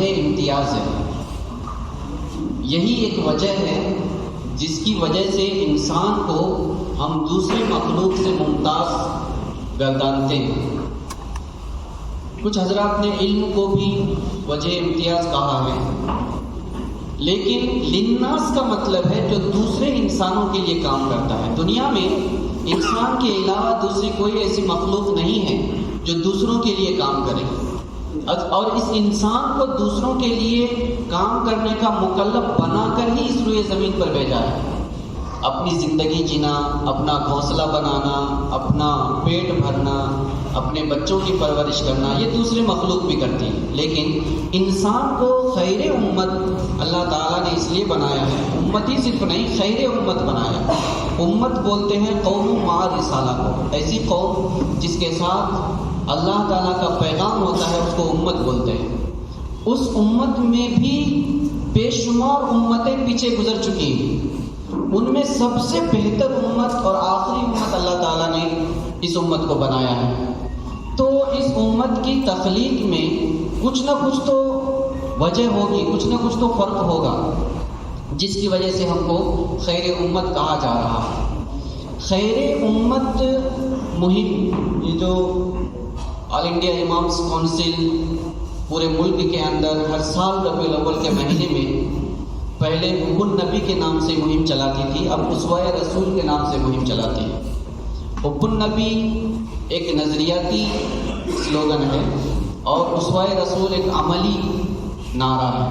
وجہ امتیاز ہے. یہی ایک وجہ ہے جس کی وجہ سے انسان کو ہم دوسری مخلوق سے ممتاز گردانتے ہیں. کچھ حضرات نے علم کو بھی وجہ امتیاز کہا ہے، لیکن للناس کا مطلب ہے جو دوسرے انسانوں کے لیے کام کرتا ہے. دنیا میں انسان کے علاوہ دوسری کوئی ایسی مخلوق نہیں ہے جو دوسروں کے لیے کام کرے، اور اس انسان کو دوسروں کے لیے کام کرنے کا مکلف بنا کر ہی اس روئے زمین پر بھیجا ہے. اپنی زندگی جینا، اپنا گھونسلہ بنانا، اپنا پیٹ بھرنا، اپنے بچوں کی پرورش کرنا، یہ دوسرے مخلوق بھی کرتی ہے. لیکن انسان کو خیر امت اللہ تعالیٰ نے اس لیے بنایا ہے، امت ہی صرف نہیں خیر امت بنایا. امت بولتے ہیں قوم مع رسالہ کو، ایسی قوم جس کے ساتھ اللہ تعالیٰ کا پیغام ہوتا ہے اس کو امت بولتے ہیں. اس امت میں بھی بے شمار امتیں پیچھے گزر چکی ہیں، ان میں سب سے بہتر امت اور آخری امت اللہ تعالیٰ نے اس امت کو بنایا ہے. تو اس امت کی تخلیق میں کچھ نہ کچھ تو وجہ ہوگی، کچھ نہ کچھ تو فرق ہوگا، جس کی وجہ سے ہم کو خیر امت کہا جا رہا ہے. خیر امت مہم، یہ جو آل انڈیا امامس کونسل پورے ملک کے اندر ہر سال ربیع الاول کے مہینے میں پہلے حب النبی کے نام سے مہم چلاتی تھی، اب اسوہ رسول کے نام سے مہم چلاتی ہے. حب النبی ایک نظریاتی سلوگن ہے اور اسوہ رسول ایک عملی نعرہ ہے.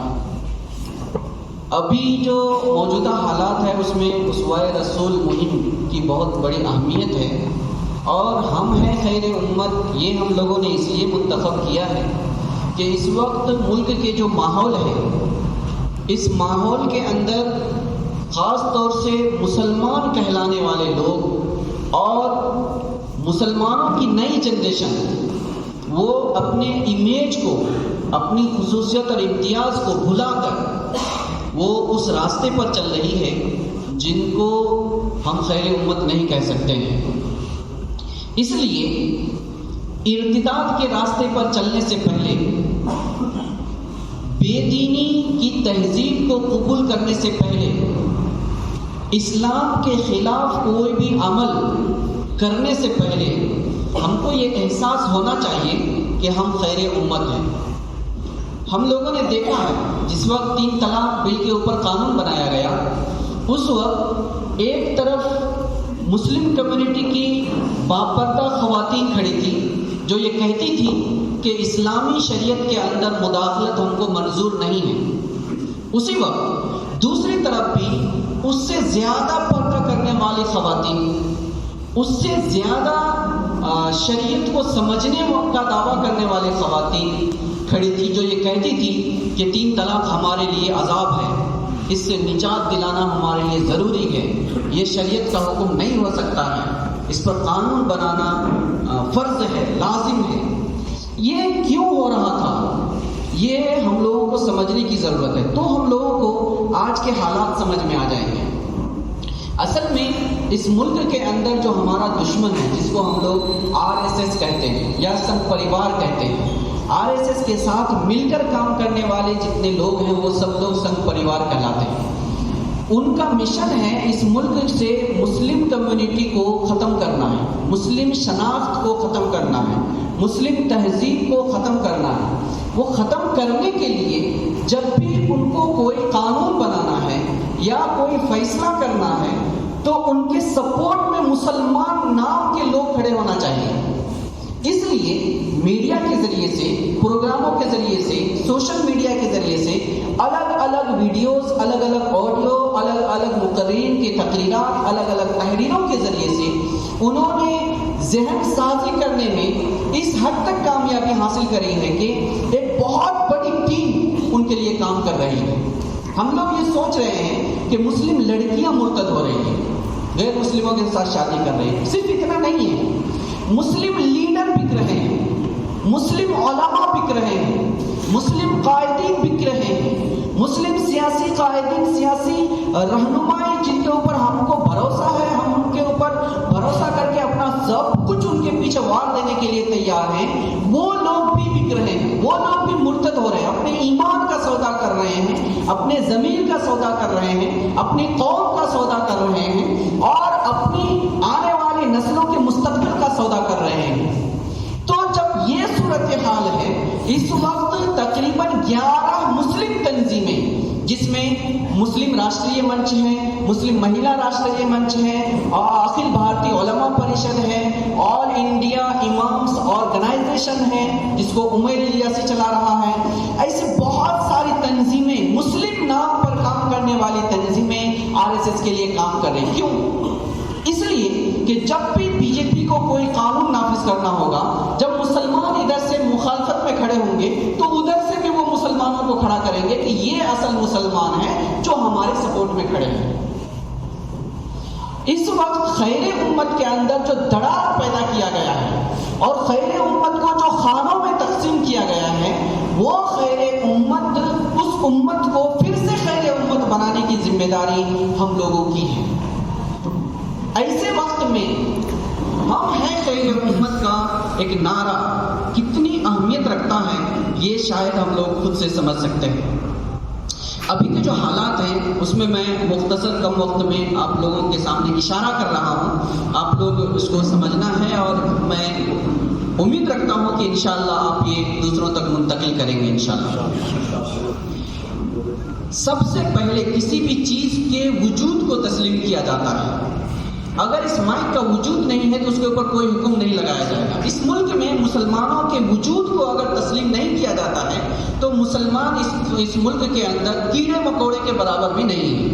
ابھی جو موجودہ حالات ہے اس میں اسوہ رسول مہم کی بہت بڑی اہمیت ہے، اور ہم ہیں خیر امت، یہ ہم لوگوں نے اس لیے منتخب کیا ہے کہ اس وقت ملک کے جو ماحول ہے، اس ماحول کے اندر خاص طور سے مسلمان کہلانے والے لوگ اور مسلمانوں کی نئی جنریشن وہ اپنے امیج کو، اپنی خصوصیت اور امتیاز کو بھلا کر وہ اس راستے پر چل رہی ہے جن کو ہم خیر امت نہیں کہہ سکتے ہیں. اس لیے ارتداد کے راستے پر چلنے سے پہلے، بے دینی کی تہذیب کو قبول کرنے سے پہلے، اسلام کے خلاف کوئی بھی عمل کرنے سے پہلے ہم کو یہ احساس ہونا چاہیے کہ ہم خیر امت ہیں. ہم لوگوں نے دیکھا ہے جس وقت 3 طلاق بل کے اوپر قانون بنایا گیا، اس وقت ایک طرف مسلم کمیونٹی کی باپردہ خواتین کھڑی تھی جو یہ کہتی تھی کہ اسلامی شریعت کے اندر مداخلت ہم کو منظور نہیں ہے. اسی وقت دوسری طرف بھی اس سے زیادہ پردہ کرنے والی خواتین، اس سے زیادہ شریعت کو سمجھنے کا دعویٰ کرنے والی خواتین کھڑی تھی جو یہ کہتی تھی کہ 3 طلاق ہمارے لیے عذاب ہے، اس سے نجات دلانا ہمارے لیے ضروری ہے، یہ شریعت کا حکم نہیں ہو سکتا ہے، اس پر قانون بنانا فرض ہے، لازم ہے. یہ کیوں ہو رہا تھا، یہ ہم لوگوں کو سمجھنے کی ضرورت ہے، تو ہم لوگوں کو آج کے حالات سمجھ میں آ جائیں گے. اصل میں اس ملک کے اندر جو ہمارا دشمن ہے، جس کو ہم لوگ RSS کہتے ہیں یا سنگ پریوار کہتے ہیں، RSS کے ساتھ مل کر کام کرنے والے جتنے لوگ ہیں وہ سب لوگ سنگ پریوار کہلاتے ہیں. ان کا مشن ہے اس ملک سے مسلم کمیونٹی کو ختم کرنا ہے، مسلم شناخت کو ختم کرنا ہے، مسلم تہذیب کو ختم کرنا ہے. وہ ختم کرنے کے لیے جب بھی ان کو کوئی قانون بنانا ہے یا کوئی فیصلہ کرنا ہے تو ان کے سپورٹ میں مسلمان نام کے لوگ کھڑے ہونا چاہیے. اس لیے میڈیا کے ذریعے سے، پروگراموں کے ذریعے سے، سوشل میڈیا کے ذریعے سے الگ الگ ویڈیوز، الگ الگ آڈیو، الگ الگ مقررین کی تقریرات، الگ الگ تحریروں کے ذریعے سے انہوں نے ذہن سازی کرنے میں اس حد تک کامیابی حاصل کری ہے کہ ایک بہت بڑی ٹیم ان کے لیے کام کر رہی ہے. ہم لوگ یہ سوچ رہے ہیں کہ مسلم لڑکیاں مرتد ہو رہی ہیں، غیر مسلموں کے ساتھ شادی کر رہی ہیں. صرف اتنا نہیں ہے، مسلم لیڈر بک رہے ہیں، مسلم علماء بک رہے ہیں، مسلم قائدین بک رہے ہیں، مسلم سیاسی قائدین، سیاسی رہنمائی جن کے اوپر ہم کو بھروسہ ہے، ہم ان کے اوپر بھروسہ کر کے اپنا سب کچھ ان کے پیچھے وار دینے کے لیے تیار ہیں، وہ لوگ بھی بک رہے ہیں، وہ لوگ بھی مرتد ہو رہے ہیں، اپنے ایمان سودا کر رہے ہیں، اپنے ضمیر کا سودا کر رہے ہیں، اپنی قوم کا سودا کر رہے ہیں اور اپنی آنے والی نسلوں کے مستقبل کا سودا کر رہے ہیں۔ تو جب یہ صورتحال ہے، اس وقت تقریباً 11 مسلم تنظیمیں، جس میں مسلم راشٹریہ منچ ہے، مسلم مہیلا راشٹریہ منچ ہے، اخل بھارتی علماء پریشد ہے، آل انڈیا امامس آرگنائزیشن ہے جس کو عمیر الیاسی چلا رہا ہے، ایسے بہت ساری تنظیمیں، مسلم نام پر کام کرنے والی تنظیمیں RSS کے لیے کام کر رہی ہیں۔ کیوں؟ اس لیے کہ جب بھی BJP کو کوئی قانون نافذ کرنا ہوگا، جب مسلمان ادھر سے مخالفت میں کھڑے ہوں گے تو ادھر سے بھی وہ مسلمانوں کو کھڑا کریں گے کہ یہ اصل مسلمان ہیں جو ہمارے سپورٹ میں کھڑے ہیں۔ اس وقت خیر امت کے اندر جو دڑار پیدا کیا گیا ہے اور خیر امت کو جو خانوں میں تقسیم کیا گیا ہے، وہ خیر امت، اس امت کو پھر سے خیر امت بنانے کی ذمہ داری ہم لوگوں کی ہے۔ ایسے وقت میں ہم ہیں خیر امت کا ایک نعرہ کتنی اہمیت رکھتا ہے، یہ شاید ہم لوگ خود سے سمجھ سکتے ہیں۔ ابھی کے جو حالات ہیں اس میں میں مختصر کم وقت میں آپ لوگوں کے سامنے اشارہ کر رہا ہوں، آپ لوگ اس کو سمجھنا ہے اور میں امید رکھتا ہوں کہ انشاءاللہ آپ یہ دوسروں تک منتقل کریں گے انشاءاللہ۔ سب سے پہلے کسی بھی چیز کے وجود کو تسلیم کیا جاتا ہے۔ اگر اس مائک کا وجود نہیں ہے تو اس کے اوپر کوئی حکم نہیں لگایا جائے گا۔ اس ملک میں مسلمانوں کے وجود کو اگر تسلیم نہیں کیا جاتا ہے تو مسلمان اس ملک کے اندر کیڑے مکوڑے کے برابر بھی نہیں ہے۔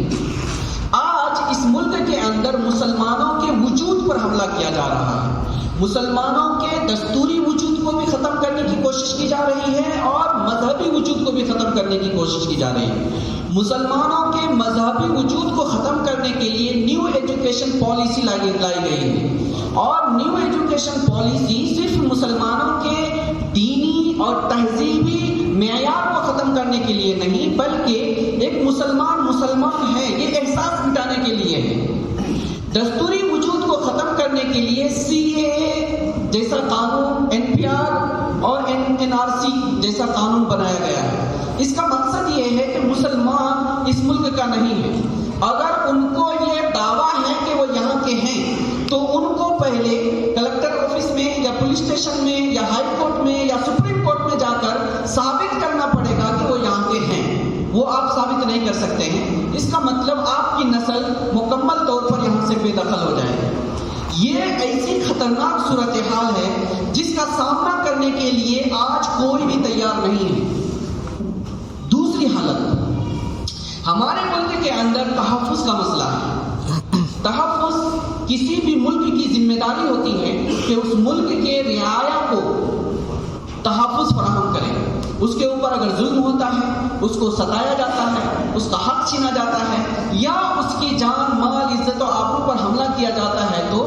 آج اس ملک کے اندر مسلمانوں کے وجود پر حملہ کیا جا رہا ہے، مسلمانوں کے دستوری وجود کو بھی ختم کرنے کی کوشش کی جا رہی ہے اور مذہبی وجود کو بھی ختم کرنے کی کوشش کی جا رہی ہے۔ مسلمانوں کے مذہبی وجود کو ختم کرنے کے لیے نیو ایجوکیشن پالیسی لائی گئی ہے، اور نیو ایجوکیشن پالیسی صرف مسلمانوں کے دینی اور تہذیبی معیار کو ختم کرنے کے لیے نہیں بلکہ ایک مسلمان ہے یہ احساس مٹانے کے لیے ہے۔ دستوری وجود کو ختم کرنے کے لیے CAA جیسا قانون، NPR اور NRC جیسا قانون بنایا گیا ہے۔ اس کا مقصد یہ ہے کہ مسلمان اس ملک کا نہیں ہے۔ اگر ان کو یہ دعویٰ ہے کہ وہ یہاں کے ہیں تو ان کو پہلے کلکٹر آفس میں یا پولیس اسٹیشن میں یا ہائی کورٹ میں یا سپریم کورٹ میں جا کر ثابت کرنا پڑے گا کہ وہ یہاں کے ہیں۔ وہ آپ ثابت نہیں کر سکتے ہیں، اس کا مطلب آپ کی نسل مکمل طور پر یہاں سے بے دخل ہو جائے گی۔ یہ ایسی خطرناک صورتحال ہے جس کا سامنا کرنے کے لیے آج کوئی بھی تیار نہیں ہے۔ دوسری حالت، ہمارے ملک کے اندر تحفظ کا مسئلہ ہے۔ تحفظ کسی بھی ملک کی ذمہ داری ہوتی ہے کہ اس ملک کے رعایا کو تحفظ فراہم کرے۔ اس کے اوپر اگر ظلم ہوتا ہے، اس کو ستایا جاتا ہے، اس کا حق چھینا جاتا ہے یا اس کی جان مال عزت و آبرو پر حملہ کیا جاتا ہے تو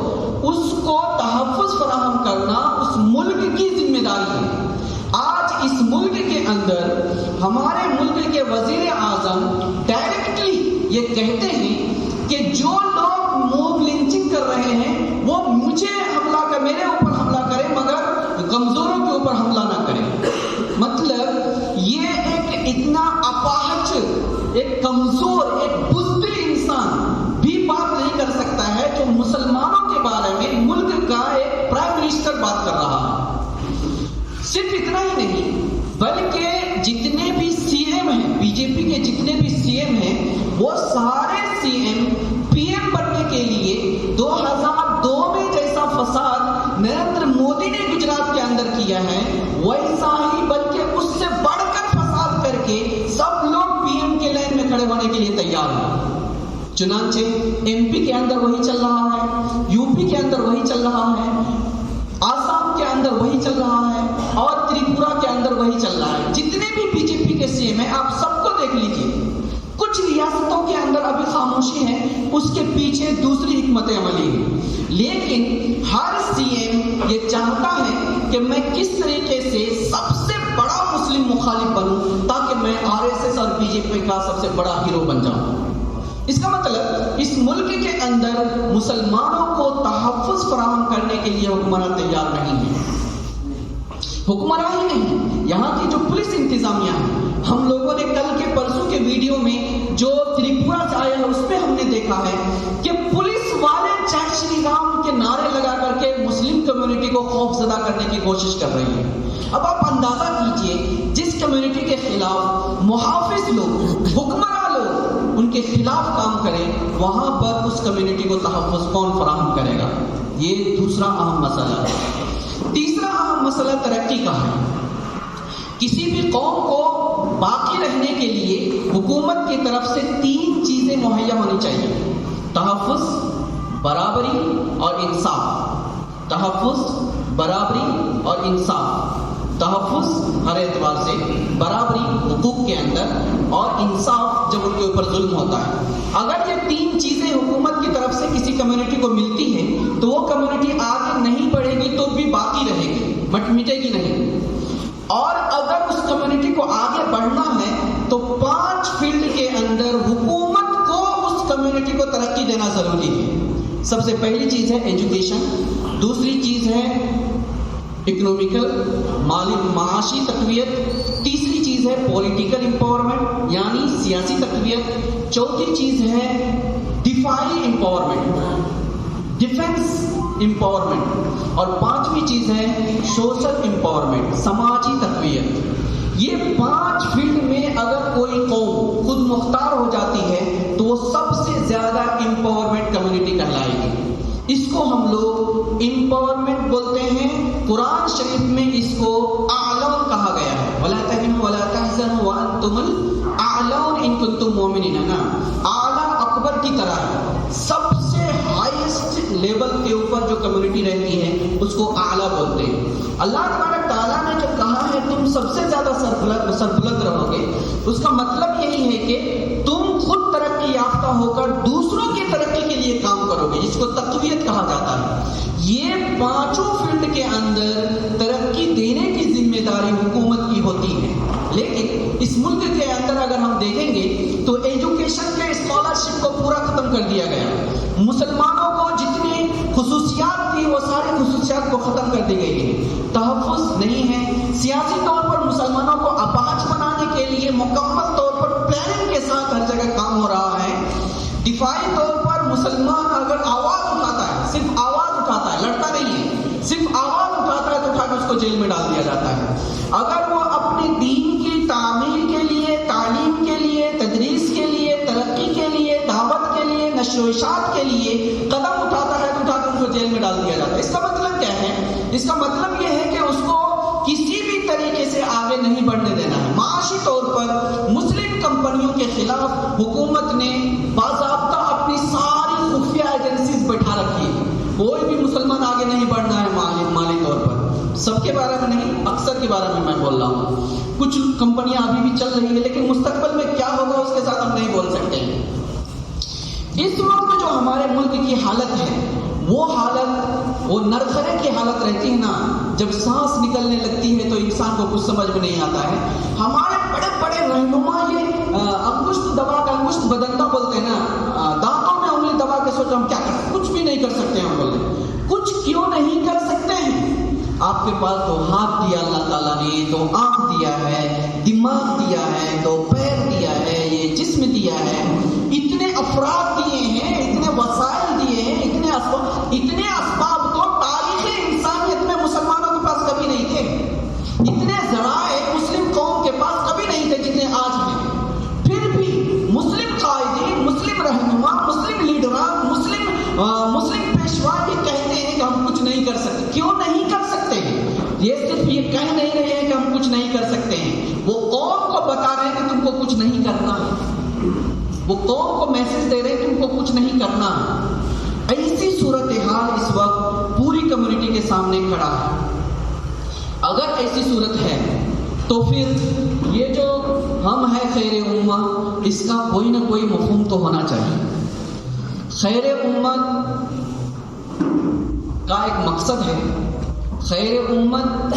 اس کو تحفظ فراہم کرنا اس ملک کی ذمہ داری ہے۔ آج اس ملک کے اندر ہمارے ملک کے وزیر اعظم ڈائریکٹلی یہ کہتے ہیں کہ جو لوگ موب لنچنگ کر رہے ہیں وہ میرے اوپر حملہ کرے مگر کمزوروں کے اوپر حملہ نہ کرے۔ مطلب یہ ایک اتنا اپاہج، ایک کمزور، ایک بزدل انسان بھی بات نہیں کر سکتا ہے جو مسلمانوں کے بارے میں ملک کا ایک پرائم منسٹر بات کر رہا ہے۔ صرف اتنا ہی نہیں بلکہ جتنے بھی CM ہیں، BJP کے جتنے بھی CM ہیں، وہ سارے CM PM بننے کے لیے 2002 میں جیسا فساد نریندر مودی نے گجرات کے اندر کیا ہے ویسا ہی بلکہ اس سے بڑھ کر فساد کر کے سب لوگ PM کے لائن میں کھڑے ہونے کے لیے تیار ہیں۔ چنانچہ MP کے اندر وہی چل رہا ہے، UP کے اندر وہی چل رہا ہے، آسام کے اندر وہی چل رہا ہے اور تریپورہ کے اندر وہی چل رہا ہے۔ جتنے بھی BJP کے CM ہیں آپ سب کو دیکھ لیجیے، کچھ ریاستوں کے اندر ابھی خاموشی ہے، اس کے پیچھے دوسری حکمت عملی ہے، لیکن ہر CM یہ چاہتا ہے کہ میں کس طریقے سے سب سے بڑا مسلم مخالف بنوں تاکہ میں RSS اور BJP کا سب سے بڑا ہیرو بن جاؤں۔ اس کا مطلب اس ملک کے اندر مسلمانوں کو تحفظ فراہم کرنے کے لیے حکمراں تیار نہیں ہے۔ حکمراں ہی نہیں، یہاں کی جو پولیس انتظامیہ ہے، ہم لوگوں نے کل ویڈیو میں جو تریپورا سے آیا ہے اس میں ہم نے دیکھا ہے کہ پولیس والے جے شری رام کے نعرے لگا کر کے مسلم کمیونٹی کو خوف زدہ کرنے کی کوشش کر رہی ہے. اب آپ اندازہ کیجئے جس کمیونٹی کے خلاف محافظ لوگ، حکمراں لوگ ان کے خلاف کام کریں، وہاں پر اس کمیونٹی کو تحفظ کون فراہم کرے گا؟ یہ دوسرا اہم مسئلہ ہے. تیسرا اہم مسئلہ ترقی کا ہے. کسی بھی قوم کو باقی رہنے کے لیے حکومت کی طرف سے 3 چیزیں مہیا ہونی چاہیے: تحفظ، برابری اور انصاف. تحفظ، برابری اور انصاف. تحفظ ہر اعتبار سے، برابری حقوق کے اندر، اور انصاف جب ان کے اوپر ظلم ہوتا ہے. اگر یہ 3 چیزیں حکومت کی طرف سے کسی کمیونٹی کو ملتی ہیں تو وہ کمیونٹی آگے نہیں بڑھے گی تو بھی باقی رہے گی، مٹے گی نہیں. اور اگر اس کمیونٹی کو آگے بڑھنا ہے تو 5 فیلڈ کے اندر حکومت کو اس کمیونٹی کو ترقی دینا ضروری ہے. سب سے پہلی چیز ہے ایجوکیشن، دوسری چیز ہے اکنومیکل معاشی تقویت، تیسری چیز ہے پولیٹیکل امپاورمنٹ یعنی سیاسی تقویت، چوتھی چیز ہے دفاعی امپاورمنٹ، ڈیفنس امپاورمنٹ، اور 5ویں چیز ہے سوشل امپاورمنٹ، سماجی تقویت. یہ 5 فیلڈ میں اگر کوئی قوم خود مختار ہو جاتی ہے تو وہ سب سے زیادہ امپاورمنٹ کمیونٹی کہلائے گی. اس کو ہم لوگ امپاورمنٹ بولتے ہیں. قرآن شریف میں اس کو اعلون کہا گیا ہے، وَلَا تَهِنُوا وَلَا تَحْزَنُوا وَأَنْتُمُ الْأَعْلَوْنَ إِن كُنتُم مُؤْمِنِينَ. نا اعلیٰ اکبر کی طرح ہے. سب سے ہائیسٹ لیول کے اوپر جو کمیونٹی رہتی ہے اس کو اعلیٰ بولتے ہیں. اللہ تبارک تعالیٰ نے جو کہا ہے تم سب سے زیادہ سربلند رہو گے، اس کا مطلب یہی ہے کہ تم خود ترقی یافتہ ہو کر دوسروں کی ترقی کے لیے کام کرو گے، جس کو تقویت کہا جاتا ہے. یہ 5 فیلڈ کے اندر ترقی دینے کی ذمہ داری حکومت کی ہوتی ہے. لیکن اس ملک کے اندر اگر ہم دیکھیں گے تو ایجوکیشن کے اسکالرشپ کو پورا ختم کر دیا گیا. مسلمانوں کو جتنی خصوصیات تھی وہ ساری خصوصیات کو ختم کر دی گئی ہے. تحفظ نہیں ہے. سیاسی طور پر مسلمانوں کو اپاہج بنانے کے لیے مکمل طور پر پلاننگ کے ساتھ ہر جگہ کام ہو رہا ہے. دفاعی طور پر مسلمان اگر آواز اٹھاتا ہے، صرف آواز اٹھاتا ہے، لڑتا نہیں ہے، صرف آواز اٹھاتا ہے تو اٹھا کے اس کو جیل میں ڈال دیا جاتا ہے. اگر وہ اپنے دین کی تعمیر کے لیے، تعلیم کے لیے، تدریس کے لیے، ترقی کے لیے، دعوت کے لیے، نشر و اشاعت کے لیے قدم اٹھاتا ہے تو اٹھا کے اس کو جیل میں ڈال دیا جاتا ہے. اس کا مطلب کیا ہے؟ اس کا مطلب یہ ہے کہ اس کو کسی بھی طریقے سے آگے نہیں بڑھنے دینا ہے. معاشی طور پر مسلم کمپنیوں کے خلاف حکومت نے باضابطہ اپنی ساری خفیہ ایجنسیز بیٹھا رکھی ہے. کوئی بھی مسلمان آگے نہیں بڑھنا ہے مالی طور پر. سب کے بارے میں نہیں، اکثر کے بارے میں بول رہا ہوں. کچھ کمپنیاں ابھی بھی چل رہی ہیں لیکن مستقبل میں کیا ہوگا اس کے ساتھ ہم نہیں بول سکتے. اس وقت جو ہمارے ملک کی حالت ہے وہ حالت وہ نرخرے کی حالت رہتی ہے نا. جب سانس نکلنے لگتی ہے تو انسان کو کچھ سمجھ میں نہیں آتا ہے. ہمارے بڑے بڑے رہنما یہ انگشت دبا کا انگشت بدنتا بولتے ہیں نا، دانتوں میں انگلی دبا کے سوچو ہم کیا کریں، کچھ بھی نہیں کر سکتے. ہم بولتے ہیں کچھ کیوں نہیں کر سکتے ہیں؟ آپ کے پاس تو ہاتھ دیا اللہ تعالیٰ نے، تو آنکھ دیا ہے، دماغ دیا ہے، تو پیر دیا ہے، یہ جسم دیا ہے، اتنے افراد دیے ہیں، اتنے وسائل دیے ہیں، اتنے اسباب تو تاریخ انسانیت میں مسلمانوں کے پاس کبھی نہیں تھے. اتنے ذرائع مسلم قوم کے پاس کبھی نہیں تھے جتنے آج ہیں. پھر بھی مسلم قائدین، مسلم رہنما، مسلم لیڈران، مسلم پیشوا یہ کہتے ہیں کہ ہم کچھ نہیں کر سکتے. کیوں نہیں کر سکتے ہیں؟ یہ صرف یہ کہہ نہیں رہے ہیں کہ ہم کچھ نہیں کر سکتے ہیں، وہ قوم کو بتا رہے ہیں کہ تم کو کچھ نہیں کرنا ہے. وہ قوم کو میسج دے رہے ہیں تم کو کچھ نہیں کرنا ہے. ایسی صورتحال اس وقت پوری کمیونٹی کے سامنے کھڑا ہے. اگر ایسی صورت ہے تو پھر یہ جو ہم ہیں خیر امہ، اس کا کوئی نہ کوئی مفہوم تو ہونا چاہیے. خیر امت کا ایک مقصد ہے. خیر امت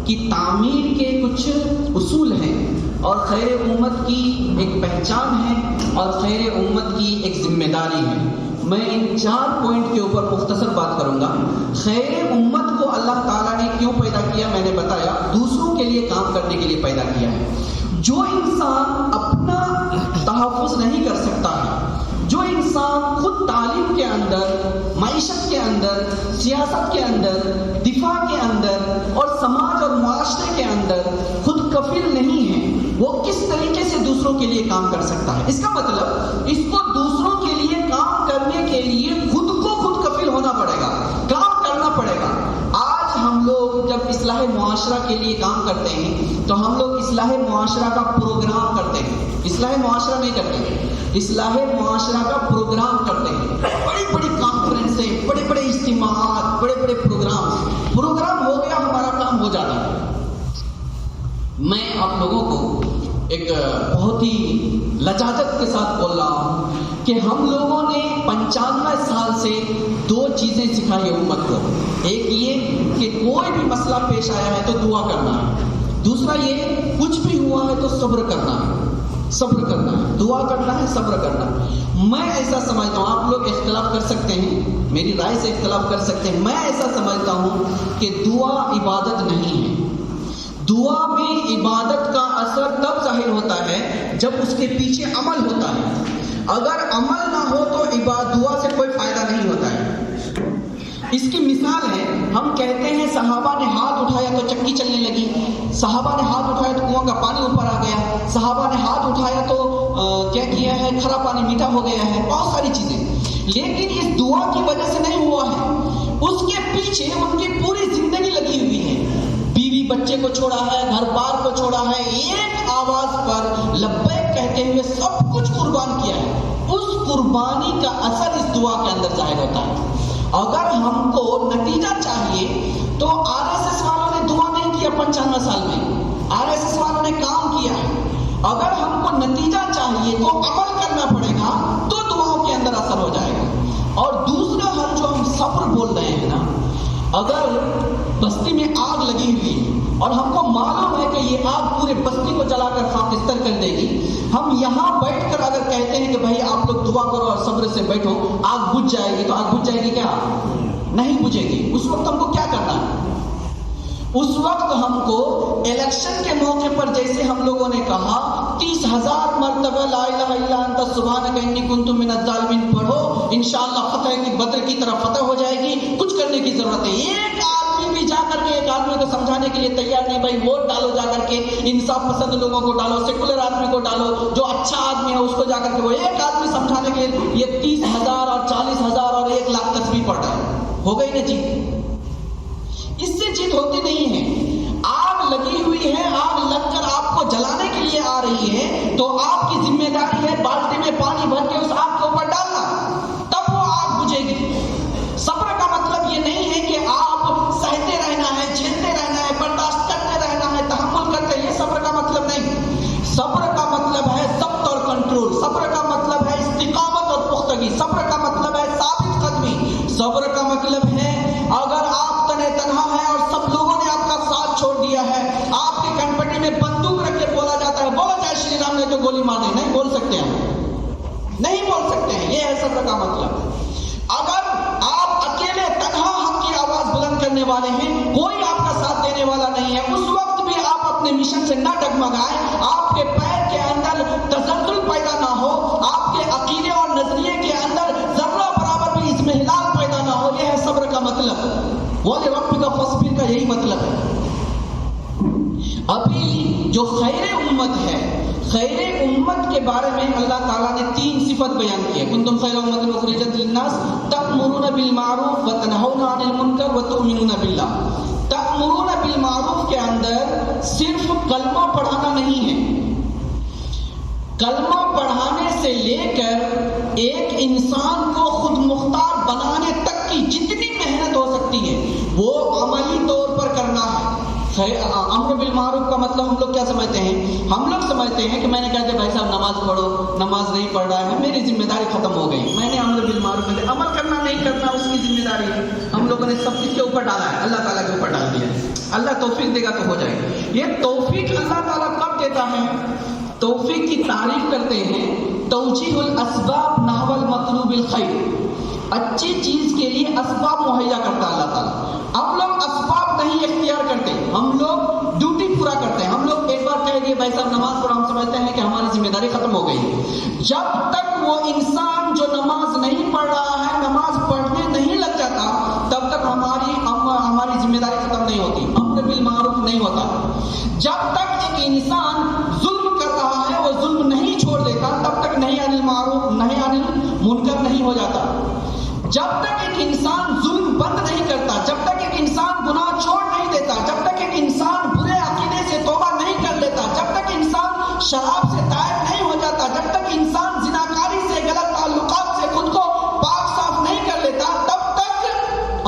کی تعمیر کے کچھ اصول ہیں اور خیر امت کی ایک پہچان ہے اور خیر امت کی ایک ذمہ داری ہے. میں ان 4 پوائنٹ کے اوپر مختصر بات کروں گا. خیر امت کو اللہ تعالیٰ نے کیوں پیدا کیا میں نے بتایا، دوسروں کے لیے کام کرنے کے لیے پیدا کیا ہے. جو انسان اپنا معیشت کے اندر، سیاست کے اندر، دفاع کے اندر اور سماج اور معاشرے کے اندر خود کفیل نہیں ہے، وہ کس طریقے سے دوسروں کے لیے کام کر سکتا ہے؟ اس کا مطلب اس کو دوسروں کے لیے کام کرنے کے لیے خود کو خود کفیل ہونا پڑے گا، کام کرنا پڑے گا۔ آج ہم لوگ جب اصلاح معاشرہ کے لیے کام کرتے ہیں تو ہم لوگ اصلاح معاشرہ کا پروگرام کرتے ہیں، اصلاح معاشرہ نہیں کرتے ہیں، اصلاح معاشرہ کا پروگرام کرتے ہیں، بڑی بڑی کانفرنسیں، بڑے بڑے اجتماعات، بڑے بڑے پروگرام ہو گیا، ہمارا کام ہو جاتا ہے۔ میں آپ لوگوں کو ایک بہت ہی لجاجت کے ساتھ بول رہا ہوں کہ ہم لوگوں نے 95 سال سے 2 چیزیں سکھائی امت کو۔ ایک یہ کہ کوئی بھی مسئلہ پیش آیا ہے تو دعا کرنا ہے، دوسرا یہ کچھ بھی ہوا ہے تو صبر کرنا ہے، صبر کرنا ہے، دعا کرنا ہے، صبر کرنا ہے۔ میں ایسا سمجھتا ہوں، آپ لوگ اختلاف کر سکتے ہیں، میری رائے سے اختلاف کر سکتے ہیں، میں ایسا سمجھتا ہوں کہ دعا عبادت نہیں ہے۔ دعا میں عبادت کا اثر تب ظاہر ہوتا ہے جب اس کے پیچھے عمل ہوتا ہے۔ اگر عمل نہ ہو تو دعا سے کوئی فائدہ نہیں ہوتا ہے۔ اس کی مثال ہے، ہم کہتے ہیں صحابہ نے ہاتھ اٹھایا تو چکی چلنے لگی، صحابہ نے ہاتھ اٹھایا تو کنواں کا پانی اوپر آ گیا، صحابہ نے ہاتھ اٹھایا تو کیا کیا ہے، کھرا پانی میٹھا ہو گیا ہے، بہت ساری چیزیں۔ لیکن اس دعا کی وجہ سے نہیں ہوا ہے، اس کے پیچھے ان کی پوری زندگی لگی ہوئی ہے، بیوی بچے کو چھوڑا ہے، گھر بار کو چھوڑا ہے، ایک آواز پر لبیک کہتے ہوئے سب کچھ قربان کیا ہے۔ اس قربانی کا اثر اس دعا کے اندر ظاہر ہوتا ہے۔ اگر ہم کو نتیجہ چاہیے تو RSS والوں نے دعا نہیں کیا 95 سال میں، RSS والوں نے کام کیا ہے۔ اگر ہم کو نتیجہ چاہیے تو عمل کرنا پڑے گا، تو دعاؤں کے اندر اثر ہو جائے گا۔ اور دوسرا حل جو ہم صبر بول رہے ہیں نا، اگر بستی میں آگ لگی ہوئی ہے اور ہم کو معلوم ہے کہ یہ آگ پورے بستی کو جلا کر خاکستر کر دے گی، ہم یہاں بیٹھ کر اگر کہتے ہیں کہ بھائی آپ لوگ دعا کرو اور صبر سے بیٹھو، آگ بجھ جائے گی، تو آگ بجھ جائے گی کیا؟ نہیں بجھے گی۔ اس وقت ہم کو کیا کرنا ہے؟ اس وقت ہم کو الیکشن کے موقع پر جیسے ہم لوگوں نے کہا 30,000 مرتبہ لا الہ الا انت سبحانک انی کنت من الظالمین پڑھو، انشاءاللہ فتح کی بدر کی طرح فتح ہو جائے گی، کچھ کرنے کی ضرورت ہے۔ ایک آدمی بھی جا کر کے ایک آدمی کو سمجھانے کے لیے تیار نہیں، بھائی ووٹ ڈالو، جا کر کے انصاف پسند لوگوں کو ڈالو، سیکولر آدمی کو ڈالو، جو اچھا آدمی ہے اس کو جا کر کے، وہ ایک آدمی سمجھانے کے لیے یہ 30,000 اور 40,000 اور 1,00,000 تسبیح پڑھ رہا ہے، ہو گئی نا جیت؟ اس سے جیت ہوتی نہیں ہے۔ آگ لگی ہوئی ہے، آگ لگ کر آپ کو جلانے کے لیے آ رہی ہے تو آپ کی ذمہ داری ہے بالٹی میں پانی بھر کے اس آگ کے اوپر ڈالنا، تب وہ آگ بجھے گی۔ صبر کا مطلب یہ نہیں ہے کہ آپ سہتے رہنا ہے، جھیلتے رہنا ہے، برداشت کرتے رہنا ہے، تحمل کرتے، یہ صبر کا مطلب نہیں۔ صبر کا مطلب ہے ضبط اور کنٹرول، صبر کا مطلب ہے استقامت اور پختگی، صبر کا مطلب ہے ثابت قدمی، صبر کا مطلب ہے اگر آپ تنے تنہا ہیں اور سب لوگوں نے آپ کا ساتھ چھوڑ دیا ہے، آپ کی کنپنی میں بندوق رکھ کے بولا جاتا ہے بولو جائے شری رام نے تو گولی مار دی، نہیں بول سکتے ہیں، نہیں بول سکتے ہیں، یہ ہے صبر کا مطلب۔ اگر آپ اکیلے تنہا حق کی آواز بلند کرنے والے ہیں، کوئی آپ کا ساتھ دینے والا نہیں ہے، اس وقت بھی آپ اپنے مشن سے نہ ڈگمگائیں، آپ کے پیر کے اندر تزلزل پیدا نہ ہو، آپ کے عقیدے اور نظریے کے اندر ذرہ برابر بھی اضمحلال پیدا نہ ہو، یہ ہے صبر کا مطلب۔ وَلِرَبِّكَ فَاصْبِرْ کا یہی مطلب ہے۔ ابھی جو خیر امت ہے، خیر امت کے بارے میں اللہ تعالیٰ نے 3 صفت بیان کی ہے، کنتم خیر امت اخرجت للناس تأمرون بالمعروف وتنہون عن المنکر وتؤمنون باللہ۔ تأمرون بالمعروف کے اندر صرف کلمہ پڑھانا نہیں ہے، کلمہ پڑھانے سے لے کر ایک انسان کو خود مختار بنانے تک کی جتنی محنت ہو سکتی ہے وہ عملی طور پر کرنا ہے۔ امر بالمعروف کا مطلب ہم لوگ کیا سمجھتے ہیں؟ ہم لوگ سمجھتے ہیں کہ میں نے کہا کہ بھائی صاحب نماز پڑھو، نماز نہیں پڑھ رہا ہے، میری ذمہ داری ختم ہو گئی، میں نے امر بالمعروف میں عمل کرنا نہیں کرنا اس کی ذمہ داری ہے۔ ہم لوگوں نے سب کس کے اوپر ڈالا ہے؟ اللہ تعالیٰ کے اوپر ڈال دیا ہے۔ اللہ توفیق دے گا تو ہو جائے گا۔ یہ توفیق اللہ تعالیٰ کب دیتا ہے؟ توفیق کی تعریف کرتے ہیں توجیہ الاسباب نحو المطلوب الخیر، اچھی چیز کے لیے اسباب مہیا کرتا ہے اللہ تعالیٰ۔ ہم لوگ اسباب نہیں اختیار کرتے، ہم لوگ ڈیوٹی پورا کرتے ہیں۔ ہم لوگ ایک بار کہہ دیے بھائی صاحب نماز پڑھو، ہم سمجھتے ہیں کہ ہماری ذمہ داری ختم ہو گئی. جب تک وہ انسان جو نماز نہیں پڑھ رہا ہے نماز پڑھنے نہیں لگ جاتا تب تک ہماری ذمہ داری ختم نہیں ہوتی، امر بالمعروف نہیں ہوتا. جب تک ایک انسان ظلم کر رہا ہے وہ ظلم نہیں چھوڑ دیتا تب تک نہی عن المعروف نہی عن المنکر نہیں ہو جاتا. جب تک ایک انسان ظلم بند نہیں کرتا، جب تک ایک انسان گناہ چھوڑ نہیں دیتا، جب تک ایک انسان برے عقیدے سے توبہ نہیں کر لیتا، جب تک انسان شراب سے تائب نہیں ہو جاتا، جب تک انسان زناکاری سے غلط تعلقات سے خود کو پاک صاف نہیں کر لیتا، تب تک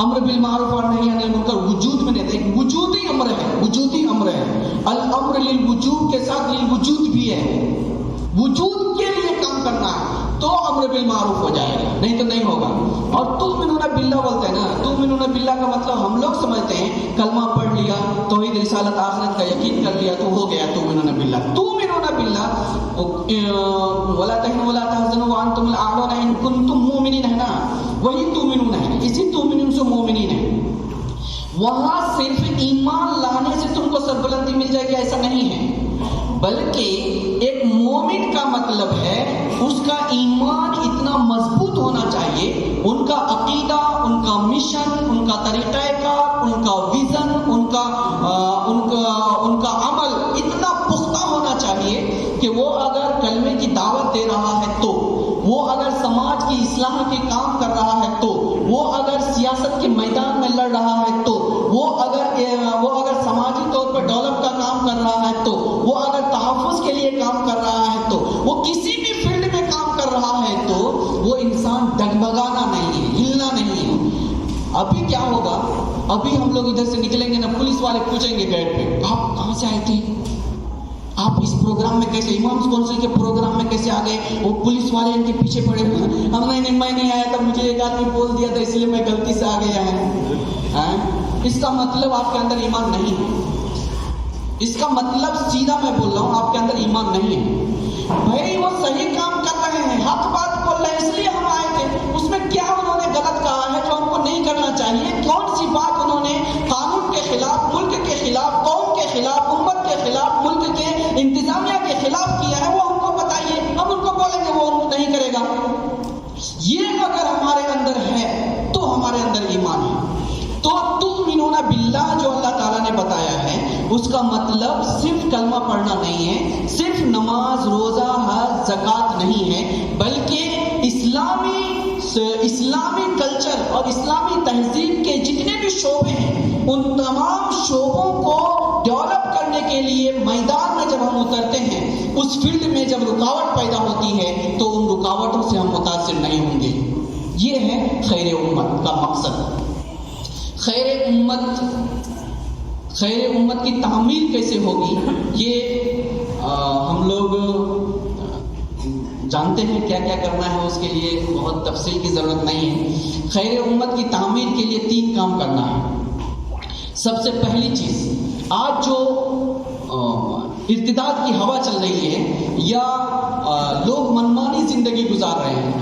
امر بالمعروف اور نہی عن المنکر وجود میں نہیں. ایک وجودی امر ہے، وجودی امر ہے. الامر للوجود کے ساتھ للوجود بھی ہے. وجود کے لیے کام کرنا ہے تو امر بالمعروف ہو جائے گا، نہیں تو نہیں ہوگا. اور تؤمنون باللہ بولتے ہیں نا، تؤمنون باللہ کا مطلب ہم لوگ سمجھتے ہیں کلمہ پڑھ لیا، توحید رسالت آخرت کا یقین کر لیا تو ہو گیا تؤمنون باللہ. تؤمنون باللہ ولا تهنوا ولا تحزنوا وانتم الاعلون ان کنتم مؤمنین ہے نا، وہی تؤمنون ہے، اسی تؤمنون سے مومنین ہے. وہاں صرف ایمان لانے سے تم کو سربلندی مل جائے گی ایسا نہیں ہے، بلکہ ایک مومن کا مطلب ہے اس کا ایمان اتنا مضبوط ہونا چاہیے، ان کا عقیدہ، ان کا مشن، ان کا طریقہ کار، ان کا ویژن، ان کا عمل اتنا پختہ ہونا چاہیے کہ وہ اگر کلمے کی دعوت دے رہا ہے تو، وہ اگر سماج کی اصلاح کے کام کر رہا ہے تو، وہ اگر سیاست کے میدان میں لڑ رہا ہے تو، وہ اگر سماجی طور پر ڈیولپ کا کام کر رہا ہے تو، وہ اگر تحفظ کے لیے کام کر رہا ہے تو، وہ کسی بھی فیلڈ میں کام کر رہا ہے تو وہ انسان ڈگمگانا نہیں ہے، ہلنا نہیں ہے. ابھی کیا ہوگا، ابھی ہم لوگ ادھر سے نکلیں گے نا، پولیس والے پوچھیں گے گیٹ پہ آپ کہاں سے آئے تھے، آپ اس پروگرام میں کیسے، امامز کونسل کے پروگرام میں کیسے آ گئے؟ وہ پولیس والے ان کے پیچھے پڑے ہوئے ہیں. ہم میں نہیں آیا تھا، مجھے ایک آدمی بول دیا تھا اس لیے میں غلطی سے آ گیا ہے. اس کا مطلب آپ کے اندر ایمان نہیں ہے. اس کا مطلب سیدھا میں بول رہا ہوں آپ کے اندر ایمان نہیں ہے. بھائی وہ صحیح کام کر رہے ہیں، حق بات بول رہے ہیں، اس لیے ہم آئے تھے. اس میں کیا انہوں نے غلط کہا ہے جو ہم کو نہیں کرنا چاہیے؟ کون سی بات انہوں نے قانون کے خلاف، ملک کے خلاف، قوم کے خلاف، امت کے خلاف، ملک کے انتظامیہ کے خلاف کیا ہے وہ ہم کو بتائیے، ہم ان کو بولیں گے، وہ نہیں کرے گا. یہ اگر ہمارے اندر ہے تو ہمارے اندر ایمان ہے. تو تؤمنون باللہ جو اللہ تعالیٰ نے بتایا ہے اس کا مطلب صرف کلمہ پڑھنا نہیں ہے، صرف نماز، روزہ، حج، زکوٰۃ نہیں ہے، بلکہ اسلامی کلچر اور اسلامی تہذیب کے جتنے بھی شعبے ہیں ان تمام شعبوں کو ڈیولپ کرنے کے لیے میدان میں جب ہم اترتے ہیں، اس فیلڈ میں جب رکاوٹ پیدا ہوتی ہے تو ان رکاوٹوں سے ہم متاثر نہیں ہوں گے. یہ ہے خیر امت کا مقصد. خیر امت کی تعمیل کیسے ہوگی یہ ہم لوگ جانتے ہیں، کیا کیا کرنا ہے، اس کے لیے بہت تفصیل کی ضرورت نہیں ہے. خیر امت کی تعمیل کے لیے 3 کام کرنا ہے. سب سے پہلی چیز، آج جو ارتداد کی ہوا چل رہی ہے یا لوگ منمانی زندگی گزار رہے ہیں،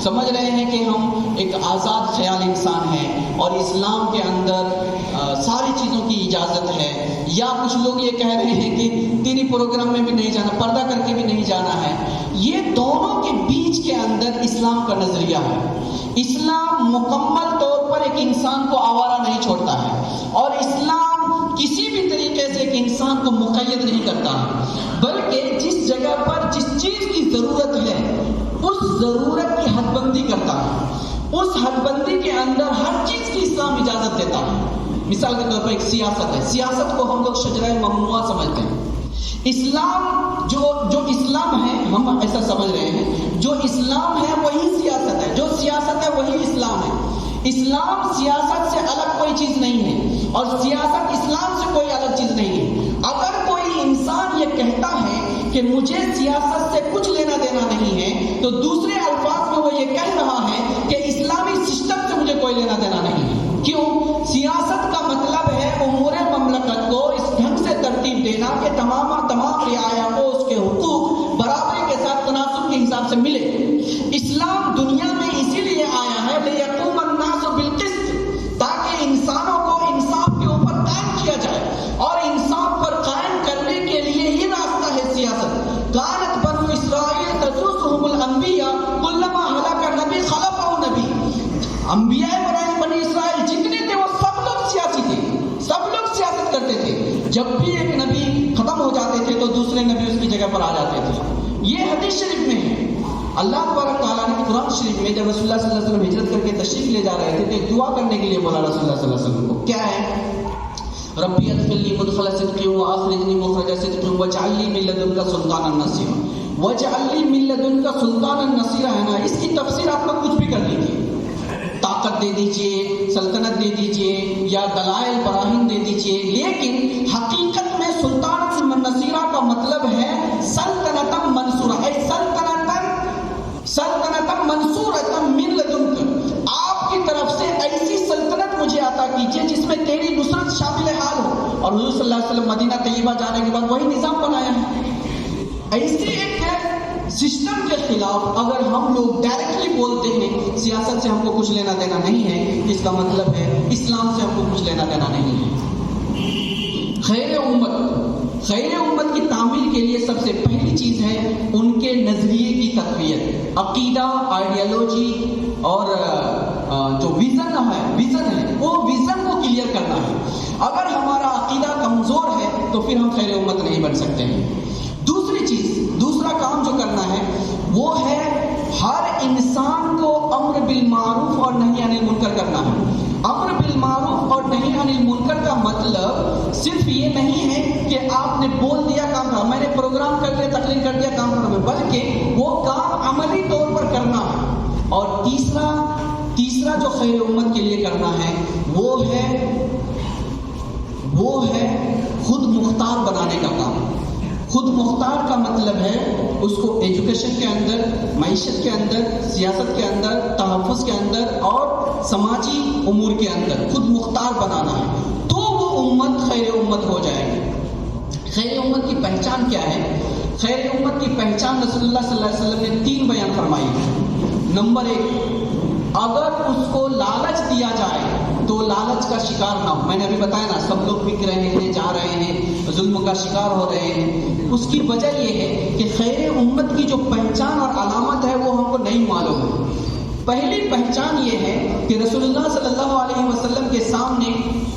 سمجھ رہے ہیں کہ ہم ایک آزاد خیال انسان ہیں اور اسلام کے اندر ساری چیزوں کی اجازت ہے، یا کچھ لوگ یہ کہہ رہے ہیں کہ دینی پروگرام میں بھی نہیں جانا، پردہ کر کے بھی نہیں جانا ہے. یہ دونوں کے بیچ کے اندر اسلام کا نظریہ ہے. اسلام مکمل طور پر ایک انسان کو آوارہ نہیں چھوڑتا ہے، اور اسلام کسی بھی طریقے سے ایک انسان کو مقید نہیں کرتا ہے، بلکہ جس جگہ پر جس چیز کی ضرورت ہے اس ضرورت کی حد بندی کرتا ہے. اس حد بندی کے اندر ہر چیز کی اسلام اجازت دیتا ہے. مثال کے طور پر ایک سیاست ہے، سیاست کو ہم لوگ شجرہ ممنوعہ سمجھتے ہیں. اسلام جو اسلام ہے، ہم ایسا سمجھ رہے ہیں جو اسلام ہے وہی سیاست ہے، جو سیاست ہے وہی اسلام ہے. اسلام سیاست سے الگ کوئی چیز نہیں ہے اور سیاست اسلام سے کوئی الگ چیز نہیں ہے. اگر کوئی انسان یہ کہتا ہے کہ مجھے سیاست سے کچھ لینا دینا نہیں ہے تو دوسرے الفاظ میں وہ یہ کہہ رہا ہے کہ اسلامی سسٹم سے مجھے کوئی لینا دینا نہیں ہے. کیوں؟ سیاست کا مطلب ہے امور مملکت کو اس ڈھنگ سے ترتیب دینا کہ تمام رعایا کو اس کے حقوق برابری کے ساتھ تناسب کے حساب سے ملے. اسلام دنیا میں اسی لیے آیا ہے لِيَقُومَ النَّاسُ بِالْقِسْطِ، تاکہ انسانوں کو انصاف کے اوپر قائم کیا جائے، اور انصاف پر قائم کرنے کے لیے ہی راستہ ہے سیاست. کانت بنو اسرائیل یہ حدیث شریف میں ہے. اللہ تبارک تعالیٰ نے قرآن شریف میں جب رسول اللہ صلی اللہ علیہ وسلم ہجرت کر کے تشریف لے جا رہے تھے تو ایک دعا کرنے کے لیے بولا رسول اللہ صلی اللہ علیہ وسلم کو. کیا ہے؟ ربی ادخلنی مدخل صدق واخرجنی مخرج صدق واجعل لی من لدنک سلطانا نصیرا. واجعل لی من لدنک سلطانا نصیرا ہے نا، اس کی تفسیر آپ لوگ کچھ بھی کر لیجیے، طاقت دے دیجیے، سلطنت دے دیجیے، یا دلائل براہین دے دیجیے، لیکن حقیقت میں سلطان نصیرہ کا مطلب ہے سلطنت منصورہ. سلطنت منصورۃ من لدنک، آپ کی طرف سے ایسی سلطنت مجھے عطا کیجیے جس میں تیری نصرت شامل حال ہو. اور حضور صلی اللہ علیہ وسلم مدینہ طیبہ جانے کے بعد وہی نظام بنایا ہے. ایسے ایک سسٹم کے خلاف اگر ہم لوگ ڈائریکٹلی بولتے ہیں سیاست سے ہم کو کچھ لینا دینا نہیں ہے، اس کا مطلب ہے اسلام سے ہم کو کچھ لینا دینا نہیں ہے. خیر امت کی تعمیر کے لیے سب سے پہلی چیز ہے ان کے نظریے کی تقویت. عقیدہ، آئیڈیالوجی اور جو ویژن ہے وہ ویژن کو کلیئر کرنا ہے. اگر ہمارا عقیدہ کمزور ہے تو پھر ہم خیر امت نہیں بن سکتے ہیں. دوسرا کام جو کرنا ہے وہ ہے ہر انسان کو امر بالمعروف اور نہی عن المنکر کرنا ہے. امر بالمعروف اور نہی عن المنکر کا مطلب صرف یہ نہیں ہے کہ آپ نے بول دیا کام کرا، میں نے پروگرام کر دیا، تقریر کر دیا، کام کرنا، بلکہ وہ کام عملی طور پر کرنا ہے. اور تیسرا جو خیر امت کے لیے کرنا ہے وہ ہے خود مختار بنانے کا کام. خود مختار کا مطلب ہے اس کو ایجوکیشن کے اندر، معیشت کے اندر، سیاست کے اندر، تحفظ کے اندر اور سماجی امور کے اندر خود مختار بنانا ہے، تو وہ امت خیر امت ہو جائے گی. خیر امت کی پہچان کیا ہے؟ خیر امت کی پہچان رسول اللہ صلی اللہ علیہ وسلم نے 3 بیان فرمائی. نمبر 1، اگر اس کو لالچ دیا جائے تو لالچ کا شکار نہ ہو. میں نے ابھی بتایا نا، سب لوگ بک رہے ہیں، جا رہے ہیں، ظلم کا شکار ہو رہے ہیں. اس کی وجہ یہ ہے کہ خیر امت کی جو پہچان اور علامت ہے وہ ہم کو نہیں معلوم ہے. پہلی پہچان یہ ہے کہ رسول اللہ صلی اللہ علیہ وسلم کے سامنے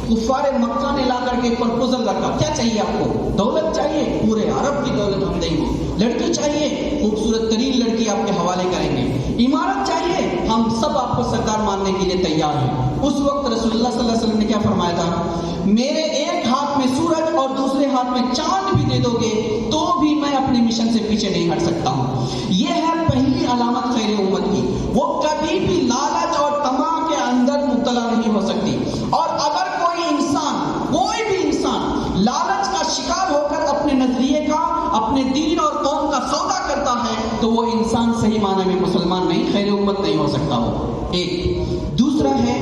کفار مکہ نے لا کر کے ایک پرپوزل رکھا. کیا چاہیے آپ کو؟ دولت چاہیے؟ پورے عرب کی دولت ہم دیں گے. لڑکی چاہیے؟ خوبصورت ترین لڑکی آپ کے حوالے کریں گے. عمارت چاہیے؟ ہم سب آپ کو سردار ماننے کے لیے تیار ہیں. اس وقت رسول اللہ صلی اللہ علیہ وسلم نے کیا فرمایا تھا؟ میرے ایک ہاتھ میں سورج اور دوسرے ہاتھ میں چاند بھی دے دو گے تو بھی میں اپنے مشن سے پیچھے نہیں ہٹ سکتا ہوں. یہ ہے پہلی علامت خیر امت کی. وہ کبھی بھی لالچ اور طمع کے اندر مبتلا نہیں ہو سکتی. اور اگر کوئی بھی انسان لالچ کا شکار ہو کر اپنے نظریے کا، اپنے دین اور قوم کا سودا کرتا ہے تو وہ انسان صحیح معنی میں مسلمان نہیں، خیر امت نہیں ہو سکتا. وہ ایک. دوسرا ہے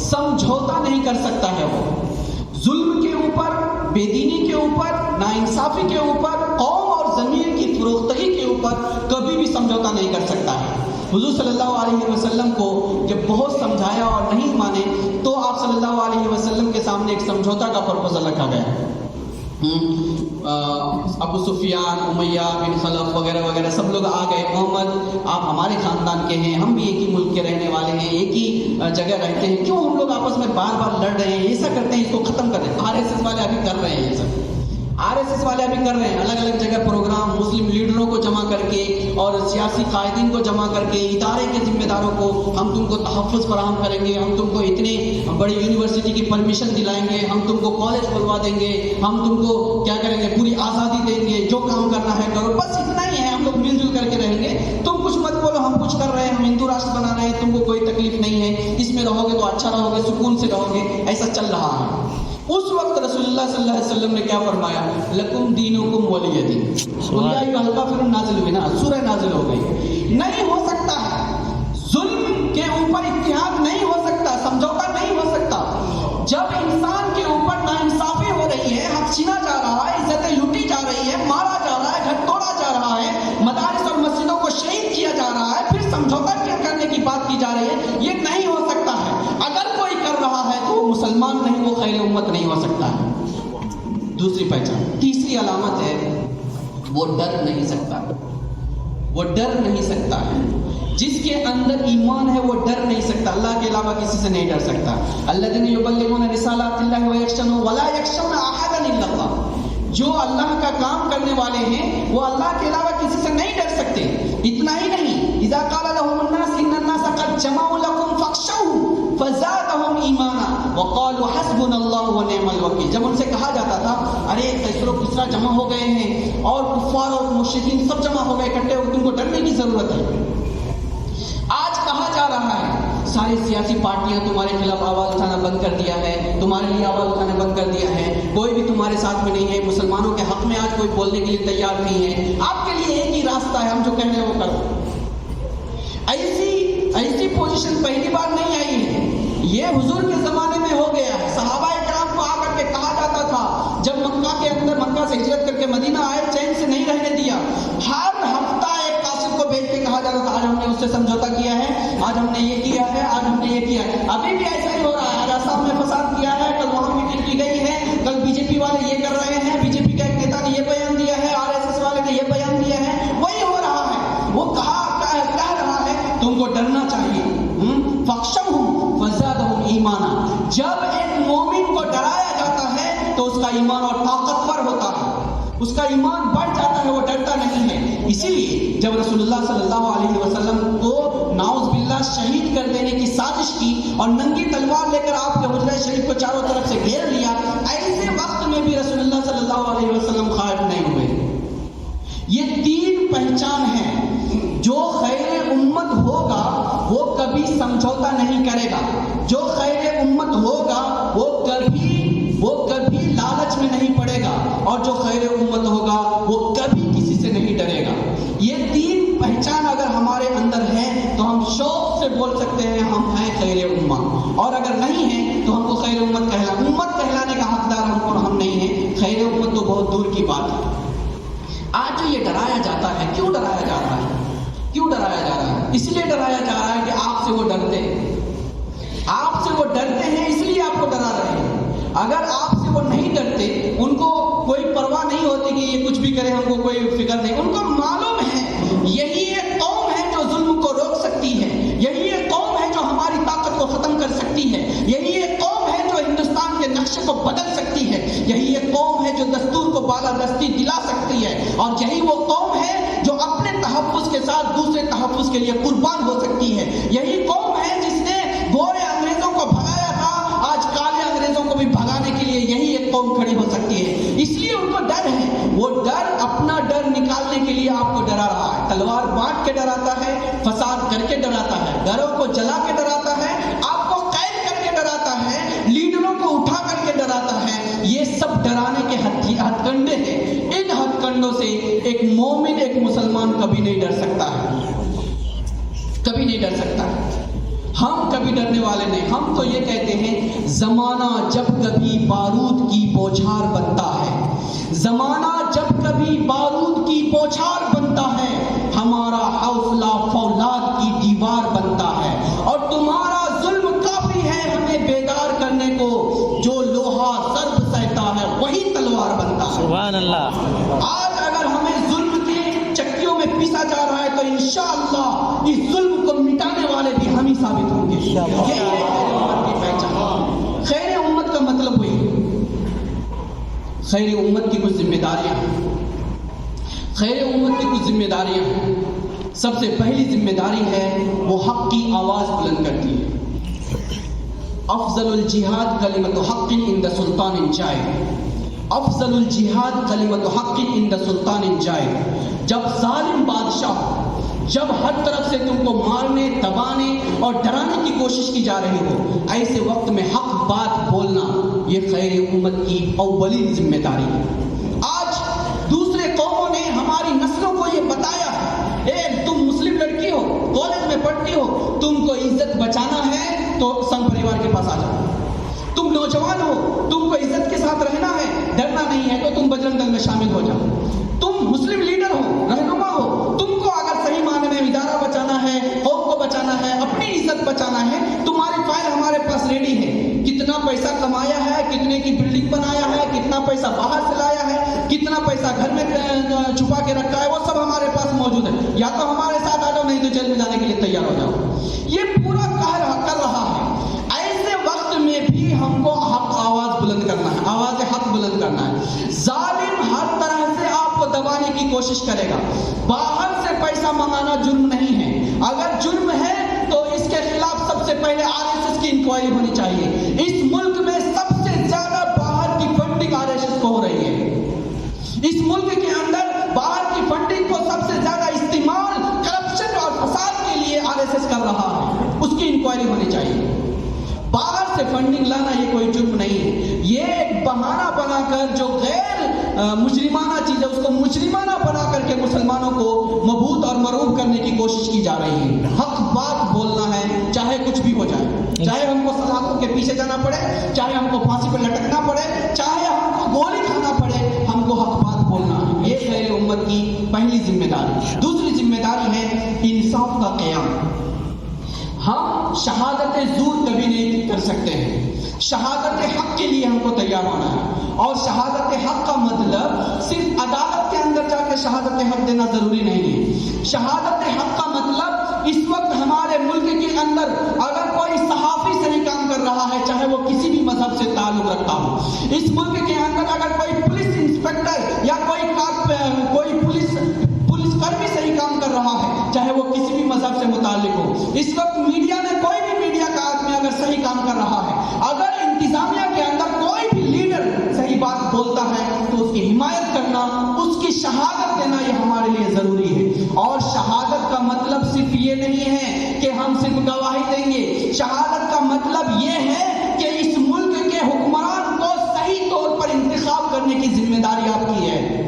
سمجھوتا نہیں کر سکتا ہے. وہ ظلم کے اوپر، بے دینی کے اوپر، ناانصافی کے اوپر، قوم اور ضمیر کی فروختگی کے اوپر کبھی بھی سمجھوتا نہیں کر سکتا ہے. حضور صلی اللہ علیہ وسلم کو جب بہت سمجھایا اور نہیں مانے تو آپ صلی اللہ علیہ وسلم کے سامنے ایک سمجھوتا کا پرپوزل رکھا گیا. ابو سفیان، امیہ بن خلف وغیرہ وغیرہ سب لوگ آ گئے. محمد آپ ہمارے خاندان کے ہیں، ہم بھی ایک ہی ملک کے رہنے والے ہیں، ایک ہی جگہ رہتے ہیں، کیوں ہم لوگ آپس میں بار بار لڑ رہے ہیں؟ ایسا کرتے ہیں اس کو ختم کر دیں. RSS والے ابھی کر رہے ہیں، یہ سب RSS والے ابھی کر رہے ہیں. الگ الگ جگہ پروگرام مسلم لیڈروں کو جمع کر کے اور سیاسی قائدین کو جمع کر کے، ادارے کے ذمہ داروں کو، ہم تم کو تحفظ فراہم کریں گے، ہم تم کو اتنے بڑی یونیورسٹی کی پرمیشن دلائیں گے، ہم تم کو کالج کھلوا دیں گے، ہم تم کو کیا کریں گے، پوری آزادی دیں گے، جو کام کرنا ہے کرو. بس اتنا ہی ہے، ہم لوگ مل جل کر کے رہیں گے. تم کچھ مت بولو، ہم کچھ کر رہے ہیں، ہم ہندو راشٹر بنا رہے ہیں، تم کو کوئی تکلیف نہیں ہے، اس میں رہو گے تو اچھا رہو گے، سکون سے رہو گے. ایسا چل رہا ہے. اس وقت رسول اللہ صلی اللہ علیہ وسلم نے کیا فرمایا؟ لکم دینکم ولی دین. یا ایھا الکافرون نازل ہوئی نا، سورہ نازل ہو گئی. نہیں ہو سکتا ہے، ظلم کے اوپر اتحاد نہیں ہو سکتا، سمجھوتا نہیں ہو سکتا. جب انسان کے اوپر ناانصافی ہو رہی ہے، حق چھینا جا رہا ہے، عزتیں لوٹی جا رہی ہے، مارا جا رہا ہے، گھر توڑا جا رہا ہے، مدارس اور مسجدوں کو شہید کیا جا رہا ہے، پھر سمجھوتا کرنے کی بات کی جا رہی ہے، یہ نہیں ہو سکتا ہے. اگر کوئی کر رہا ہے تو وہ مسلمان نہیں، وہ خیر امت نہیں ہو سکتا ہے. دوسری پہچان. تیسری علامت ہے وہ ڈر نہیں سکتا. وہ ڈر نہیں سکتا ہے. جس کے اندر ایمان ہے وہ ڈر نہیں سکتا، اللہ کے علاوہ کسی سے نہیں ڈر سکتا. الذین یبلغون رسالات اللہ ویخشون ولا یخشون احدا الا اللہ. جو اللہ کا کام کرنے والے ہیں وہ اللہ کے علاوہ کسی سے نہیں قد جمعوا لكم فاخشوهم فزادهم ایمانا وقالوا حسبنا اللہ ونعم الوکیل. جب ان سے کہا جاتا تھا ارے کیسر و کسرا جمع ہو گئے ہیں اور کفار اور مشرکین سب جمع ہو گئے اکٹھے ہو، تم کو ڈرنے کی ضرورت ہے. آج کہا جا رہا ہے ساری سیاسی پارٹیاں تمہارے خلاف آواز اٹھانا بند کر دیا ہے، تمہارے لیے آواز اٹھانا بند کر دیا ہے، کوئی بھی تمہارے ساتھ میں نہیں ہے، مسلمانوں کے حق میں آج کوئی بولنے کے لیے تیار نہیں ہے. آپ کے لیے ایک ہی راستہ ہے، ہم جو کہہ رہے ہیں وہ کرو. ایسی پوزیشن پہلی بار نہیں آئی ہے، یہ حضور کے زمانے میں ہو گیا ہے. صحابہ کرام کو آ کر کے کہا جاتا تھا جب مکہ سے ہجرت کر کے مدینہ آئے چین سے نہیں رہنے دیا، ہر ہفتہ ایک قاصد کو بھیج کے کہا جاتا تھا آج ہم نے اس سے سمجھوتا کیا ہے، آج ہم نے یہ کیا ہے، آج ہم نے یہ کیا ہے. ابھی بھی ایسا ہی ہو رہا ہے. آج آسام میں فساد کیا ہے، کل وہاں میٹنگ کی گئی ہے، کل بی جے پی والے یہ کر رہے ہیں، بی جے پی کا ایک نیتا نے یہ بیان دیا ہے، RSS والے نے یہ بیان دیا ہے. وہی ہو رہا ہے. وہ کہہ رہا ہے تم کو ڈرنا چاہیے. فَخْشَوْهُمْ فَزَادَهُمْ ایمانا. جب ایک مومن کو ڈرایا جاتا ہے تو اس کا ایمان اور طاقتور ہوتا ہے، اس کا ایمان بڑھ جاتا ہے، وہ ڈرتا نہیں ہے. اسی لیے جب رسول اللہ صلی اللہ علیہ وسلم کو نعوذ باللہ شہید کر دینے کی سازش کی اور ننگی تلوار لے کر آپ کے حجرہ شریف کو چاروں طرف سے گھیر لیا، ایسے وقت میں بھی رسول اللہ صلی اللہ علیہ وسلم خائف نہیں ہوئے. یہ تین پہچان ہے. جو خیر امت ہوگا وہ کبھی سمجھوتا نہیں کرے گا، جو خیر امت ہوگا وہ کبھی لالچ میں نہیں پڑے گا، اور جو خیر امت ہوگا وہ کبھی کسی سے نہیں ڈرے گا. یہ تین پہچان اگر ہمارے اندر ہے تو ہم شوق سے بول سکتے ہیں ہم ہیں خیر امت، اور اگر نہیں ہے تو ہم کو خیر امت کہلانے کا حقدار ہم نہیں ہیں. خیر امت تو بہت دور کی بات ہے. آج جو یہ ڈرایا جاتا ہے، کیوں ڈرایا جا رہا ہے؟ کیوں ڈرایا جا رہا ہے؟ اس لیے ڈرایا جا رہا ہے کہ آپ سے وہ ڈرتے ہیں، آپ سے وہ ڈرتے ہیں، اس لیے آپ کو ڈرا رہے ہیں. اگر آپ سے وہ نہیں ڈرتے، ان کو کوئی پرواہ نہیں ہوتی کہ یہ کچھ بھی کرے، ہم کو کوئی فکر نہیں. ان کو معلوم ہے یہی ایک قوم ہے جو ظلم کو روک سکتی ہے، یہی ایک قوم ہے جو ہماری طاقت کو ختم کر سکتی ہے، یہی ایک قوم ہے جو ہندوستان کے نقشے کو بدل سکتی ہے، یہی ایک قوم ہے جو دستور کو بالادستی دلا سکتی ہے، اور یہی وہ قوم ہے جو اپنے تحفظ کے ساتھ دوسرے تحفظ کے لیے قربان ہو سکتی ہے. یہی قوم ہے جس نے گورے انگریزوں کو بھگایا تھا، آج کالے انگریزوں کو بھی بھگانے کے لیے یہی ایک قوم کھڑی ہو سکتی ہے. اس لیے ان کو ڈر ہے. وہ ڈر اپنا ڈر نکالنے کے لیے آپ کو ڈرا رہا ہے. تلوار بانٹ کے ڈراتا ہے، فساد کر کے ڈراتا ہے، گھروں کو جلا کے ڈراتا ہے، آپ کو قید کر کے ڈراتا ہے، لیڈروں کو اٹھا کر کے ڈراتا ہے. یہ سب ڈرانے کے ہتھ کنڈے ہیں. ان ہتھ کنڈوں سے ایک مومن، ایک مسلمان کبھی نہیں ڈر سکتا ہے، کبھی نہیں ڈر سکتا ہے. ہم کبھی ڈرنے والے نہیں. ہم تو یہ کہتے ہیں زمانہ جب کبھی بارود کی بوچھار بنتا ہے، زمانہ جب کبھی بارود کی بوچھار بنتا ہے، ہمارا حوصلہ فولاد کی دیوار بنتا ہے، اور تمہارا ظلم کافی ہے ہمیں بیدار کرنے کو. جو لوہا ضرب سہتا ہے وہی تلوار بنتا ہے. سبحان اللہ. آج اگر ہمیں ظلم کے چکیوں میں پیسا جا رہا ہے تو انشاءاللہ اس ظلم کو مٹانے والے بھی ہم ہی ثابت ہوں گے. یہی ہے خیر امت کی پہچان. خیر امت کا مطلب وہی ہے. خیر امت کی کچھ ذمہ داریاں ہیں. خیر امت کی کچھ ذمہ داریاں ہیں. سب سے پہلی ذمہ داری ہے وہ حق کی آواز بلند کرتی ہے. افضل الجہاد کلمۃ حق عند سلطان جائر. افضل الجہاد کلمۃ حق عند سلطان جائر. جب ظالم بادشاہ، جب ہر طرف سے تم کو مارنے، دبانے اور ڈرانے کی کوشش کی جا رہی ہو، ایسے وقت میں حق بات بولنا یہ خیر امت کی اولین ذمہ داری ہے. آج دوسرے قوموں نے ہماری نسلوں کو یہ بتایا ہے، اے تم مسلم لڑکی ہو، کالج میں پڑھتی ہو، تم کو عزت بچانا ہے تو سنگ پریوار کے پاس آ جاؤ. تم نوجوان ہو، تم کو عزت کے ساتھ رہنا ہے، ڈرنا نہیں ہے تو تم بجرنگ دل میں شامل ہو جاؤ. تم مسلم لیڈر ہو، رہنما ہو، تم کو اگر صحیح معنی میں ادارہ بچانا ہے، قوم کو بچانا ہے، اپنی عزت بچانا ہے، تمہاری فائل ہمارے پاس ریڈی ہے. کتنا پیسہ کمایا ہے، کتنے کی بلڈنگ بنایا ہے، کتنا پیسہ باہر سے لایا ہے، کتنا پیسہ گھر میں چھپا کے رکھا ہے، وہ سب ہمارے پاس موجود ہے. یا تو ہمارے ساتھ آ جاؤ، نہیں تو جیل میں جانے کے لیے تیار ہو جاؤ. یہ پورا کر رہا ہے. ایسے وقت میں بھی ہم کو حق آواز بلند کرنا ہے، آواز حق بلند کرنا ہے. ظالم ہر طرح سے آپ کو دبانے کی کوشش کرے گا. باہر سے پیسہ منگانا جرم نہیں ہے. اگر جرم ہے تو اس کے پہلے RSS کی انکوائری ہونی چاہیے. اس ملک میں سب سے زیادہ باہر کی فنڈنگ RSS کو ہو رہی ہے. اس ملک کے اندر باہر کی فنڈنگ کو سب سے زیادہ استعمال کرپشن اور فساد کے لیے RSS کر رہا ہے. اس کی انکوائری ہونی چاہیے. باہر سے فنڈنگ لانا یہ کوئی جرم نہیں ہے. یہ ایک بہانہ بنا کر جو غیر مجرمانہ چیز ہے اس کو مجرمانہ بنا کر کے مسلمانوں کو مبہوت اور مرعوب کرنے کی کوشش کی جا رہی ہے. حق بات بولنا ہے چاہے کچھ بھی ہو جائے, چاہے ہم کو سلاخوں کے پیچھے جانا پڑے, چاہے ہم کو پھانسی پہ لٹکنا پڑے, چاہے ہم کو گولی کھانا پڑے, ہم کو حق بات بولنا ہے. یہ خیر امت کی پہلی ذمہ داری. دوسری ذمہ داری ہے انصاف کا قیام. ہم شہادت زور کبھی نہیں کر سکتے ہیں. شہادت حق کے لیے ہم کو تیار ہونا ہے. اور شہادت حق کا مطلب صرف عدالت کے اندر جا کے شہادت حق دینا ضروری نہیں ہے. شہادت حق کا مطلب اس وقت ہمارے ملک کے اندر اگر کوئی صحافی صحیح کام کر رہا ہے, چاہے وہ کسی بھی مذہب سے تعلق رکھتا ہو, اس ملک کے اندر اگر کوئی پولیس انسپیکٹر یا کوئی پولیس کرمی صحیح کام کر رہا ہے, چاہے وہ کسی بھی مذہب سے متعلق ہو, اس وقت میڈیا نے کوئی بھی میڈیا کا آدمی اگر صحیح کام کر رہا ہے, اگر انتظامیہ کے اندر کوئی بھی لیڈر صحیح بات بولتا ہے تو اس کی حمایت کرنا, اس کی شہادت دینا یہ ہمارے لیے ضروری ہے. اور شہادت کا مطلب صرف یہ نہیں ہے کہ ہم صرف گواہی دیں گے. شہادت کا مطلب یہ ہے کہ اس ملک کے حکمران کو صحیح طور پر انتخاب کرنے کی ذمہ داری آپ کی ہے.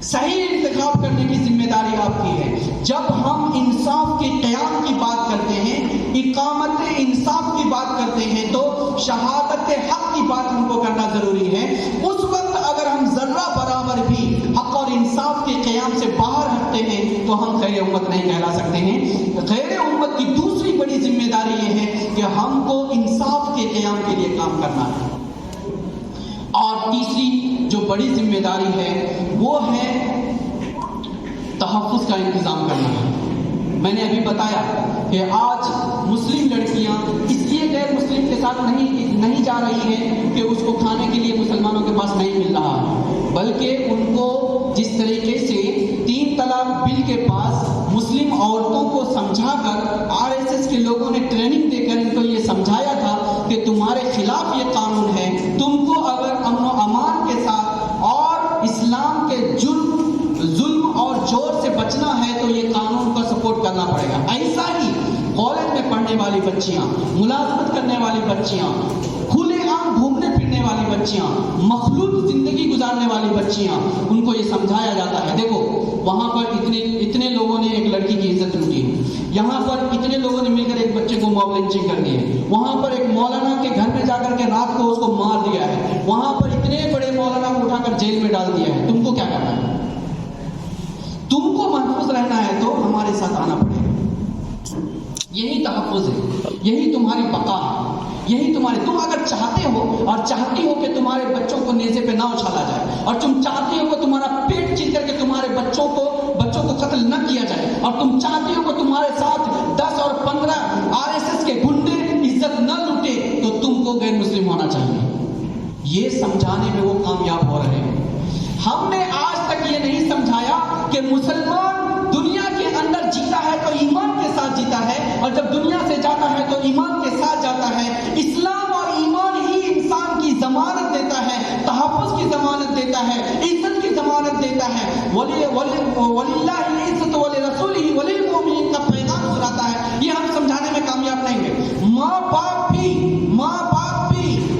صحیح انتخاب کرنے کی ذمہ داری آپ کی ہے. جب ہم انصاف کے قیام کی بات کرتے ہیں, اقامت انصاف کی بات کرتے ہیں, تو شہادت حق کی بات ہم کو کرنا ضروری ہے. اس وقت اگر ہم ذرہ برابر بھی حق اور انصاف کے قیام سے باہر ہٹتے ہیں تو ہم خیر امت نہیں کہلا سکتے ہیں. خیر امت کی دوسری بڑی ذمہ داری یہ ہے کہ ہم کو انصاف کے قیام کے لیے کام کرنا ہے. اور تیسری جو بڑی ذمہ داری ہے وہ ہے تحفظ کا انتظام کرنا ہے. میں نے ابھی بتایا کہ آج مسلم لڑکیاں اس لیے غیر مسلم کے ساتھ نہیں جا رہی ہیں کہ اس کو کھانے کے لیے مسلمانوں کے پاس نہیں مل رہا ہے, بلکہ ان کو جس طریقے سے 3 طلاق بل کے پاس مسلم عورتوں کو سمجھا کر RSS کے لوگوں نے ٹریننگ دے کر ان کو یہ سمجھایا تھا کہ تمہارے خلاف یہ قانون ہے, تم کو اگر امن و امان کے ساتھ اور اسلام کے ظلم اور جور سے بچنا ہے تو یہ قانون کو سپورٹ کرنا پڑے گا. ایسا ہی کالج میں پڑھنے والی بچیاں, ملازمت کرنے والی بچیاں, کھلے عام گھومنے پھرنے والی بچیاں, مخلوط زندگی گزارنے والی بچیاں, ان کو یہ سمجھایا جاتا ہے دیکھو وہاں پر اتنے لوگوں نے ایک لڑکی کی عزت لوٹی ہے, یہاں پر اتنے لوگوں نے مل کر ایک بچے کو موب لنچنگ کر دی ہے, وہاں پر ایک مولانا کے گھر میں جا کر کے رات کو اس کو مار دیا ہے, وہاں پر اتنے بڑے مولانا کو اٹھا کر جیل میں ڈال دیا ہے. تم کو کیا کرنا ہے؟ تم کو محفوظ رہنا ہے تو ہمارے ساتھ آنا پڑے گا. یہی تحفظ ہے, یہی تمہاری بقا ہے, یہی تمہارے. تم اگر چاہتے ہو اور چاہتی ہو کہ تمہارے بچوں کو نیزے پہ نہ اچھالا جائے, اور تم چاہتی ہو کہ تمہارا پیٹ چیر کر کے تمہارے بچوں کو قتل نہ کیا جائے, اور تم چاہتی ہو کہ تمہارے ساتھ 10 اور 15 RSS کے گنڈے عزت نہ لوٹے, تو تم کو غیر مسلم ہونا چاہیے. یہ سمجھانے میں وہ کامیاب ہو رہے ہیں. ہم نے آج تک یہ نہیں سمجھایا کہ مسلمان دنیا کے اندر جیتا ہے تو ایمان کے ساتھ جیتا ہے, اور جب دنیا سے جاتا ہے تو ایمان کے ساتھ جاتا ہے. اسلام اور ایمان ہی انسان کی ضمانت دیتا ہے, تحفظ کی ضمانت دیتا ہے, عزت کی ضمانت دیتا ہے. وَلِلَّهِ الْعِزَّةُ وَلِرَسُولِهِ وَلِلْمُؤْمِنِينَ کا پیغام سناتا ہے. یہ ہم سمجھانے میں کامیاب نہیں ہے. ماں باپ بھی,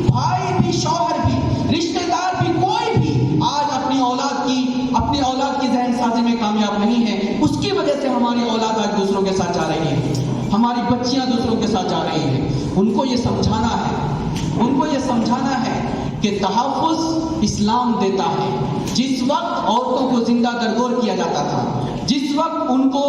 بھائی بھی, شوہر بھی, رشتہ دار بھی, کوئی بھی آج اپنی اولاد کی ذہن سازی میں کامیاب نہیں ہے. اس کی وجہ سے ہماری اولاد آج دوسروں کے ساتھ جا رہی ہے, ہماری بچیاں دوسروں کے ساتھ جا رہی ہیں. ان کو یہ سمجھانا ہے کہ تحفظ اسلام دیتا ہے. جس وقت عورتوں کو زندہ درگور کیا جاتا تھا, جس وقت ان کو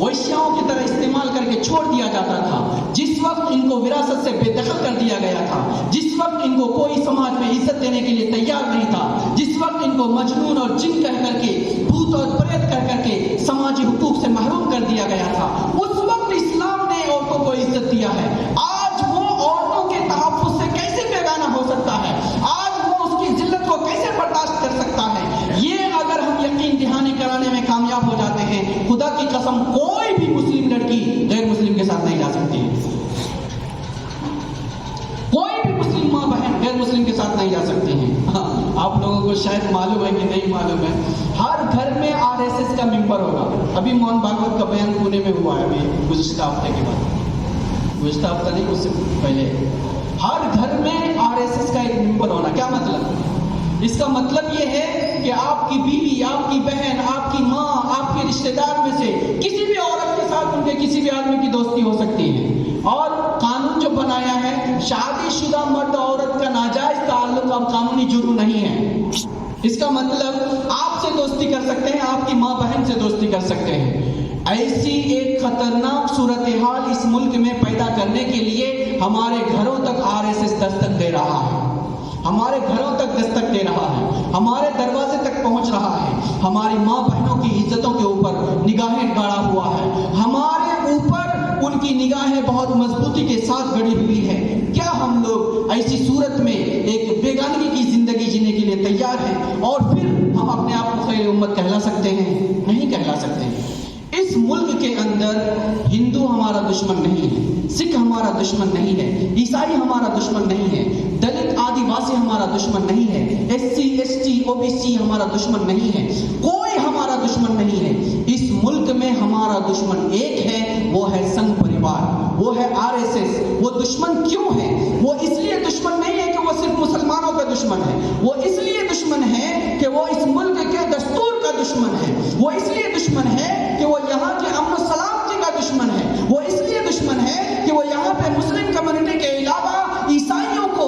ویشیاؤں کی طرح استعمال کر کے چھوڑ دیا جاتا تھا, جس وقت ان کو وراثت سے بے دخل کر دیا گیا تھا, جس وقت ان کو کوئی سماج میں عزت دینے کے لیے تیار نہیں تھا, جس وقت ان کو مجنون اور جن کہہ کر کے, بھوت اور پریت کہہ کر کے سماجی حقوق سے محروم کر دیا گیا تھا, اس وقت اسلام نے عورتوں کو عزت دیا ہے. آج وہ عورتوں کے تحفظ سے کیسے بیگانہ ہو سکتا ہے؟ آج وہ اس کی ذلت کو کیسے برداشت کر سکتا ہے؟ یہ اگر ہم یقین دہانی کرانے میں کامیاب ہو جاتے ہیں, خدا کی قسم کوئی بھی مسلم لڑکی غیر مسلم کے ساتھ نہیں جا سکتی. مسلم کے ساتھ نہیں جا سکتی ہیں. آپ لوگوں کو شاید معلوم ہے کہ نہیں معلوم ہے, ہر گھر میں RSS کا ممبر ہوگا. ابھی موہن بھاگوت کا بیان پونے میں ہوا ہے ابھی گزشتہ ہفتے کے بعد, گزشتہ ہفتہ نہیں اس سے پہلے. ہر گھر میں RSS کا ایک ممبر ہونا. کیا مطلب؟ اس کا مطلب یہ ہے کہ آپ کی بیوی, آپ کی بہن, آپ کی ماں, آپ کے رشتہ دار میں سے کسی بھی عورت کے ساتھ ان کے کسی بھی آدمی کی دوستی ہو سکتی ہے. اور قانون جو بنایا ہے, شادی شدہ مرد عورت کا ناجائز تعلق اب قانونی جرم نہیں ہے. اس کا مطلب آپ سے دوستی کر سکتے ہیں, آپ کی ماں بہن سے دوستی کر سکتے ہیں. ایسی ایک خطرناک صورتحال اس ملک میں پیدا کرنے کے لیے ہمارے گھروں تک RSS دستک دے رہا ہے, ہمارے گھروں تک دستک دے رہا ہے, ہمارے دروازے تک پہنچ رہا ہے. ہماری ماں بہنوں کی عزتوں کے اوپر نگاہیں گاڑا ہوا ہے, ہمارے اوپر ان کی نگاہیں بہت مضبوطی کے ساتھ گڑی ہوئی ہے. کیا ہم لوگ ایسی صورت میں ایک بیگانگی کی زندگی جینے کے لیے تیار ہیں اور پھر ہم اپنے آپ کو خیر امت کہلا سکتے ہیں؟ نہیں کہلا سکتے. اس ملک کے اندر ہندو ہمارا دشمن نہیں ہے, سکھ ہمارا دشمن نہیں ہے, عیسائی ہمارا دشمن نہیں ہے, دلت آدیواسی ہمارا دشمن نہیں ہے, SC ST OBC ہمارا دشمن نہیں ہے, کوئی ہمارا دشمن نہیں ہے. اس ملک میں ہمارا دشمن ایک ہے, وہ ہے سنگھ پریوار, وہ ہے RSS. وہ دشمن کیوں ہے؟ وہ اس لیے دشمن نہیں ہے کہ وہ صرف مسلمانوں کا دشمن ہے, وہ اس لیے دشمن ہے کہ وہ اس ملک کے دستور کا دشمن ہے, وہ اس لیے دشمن ہے کہ وہ یہاں کے امن و سلامتی کا دشمن ہے, وہ اس لیے دشمن ہے کہ وہ یہاں پہ مسلم کمیونٹی کے علاوہ عیسائیوں کو,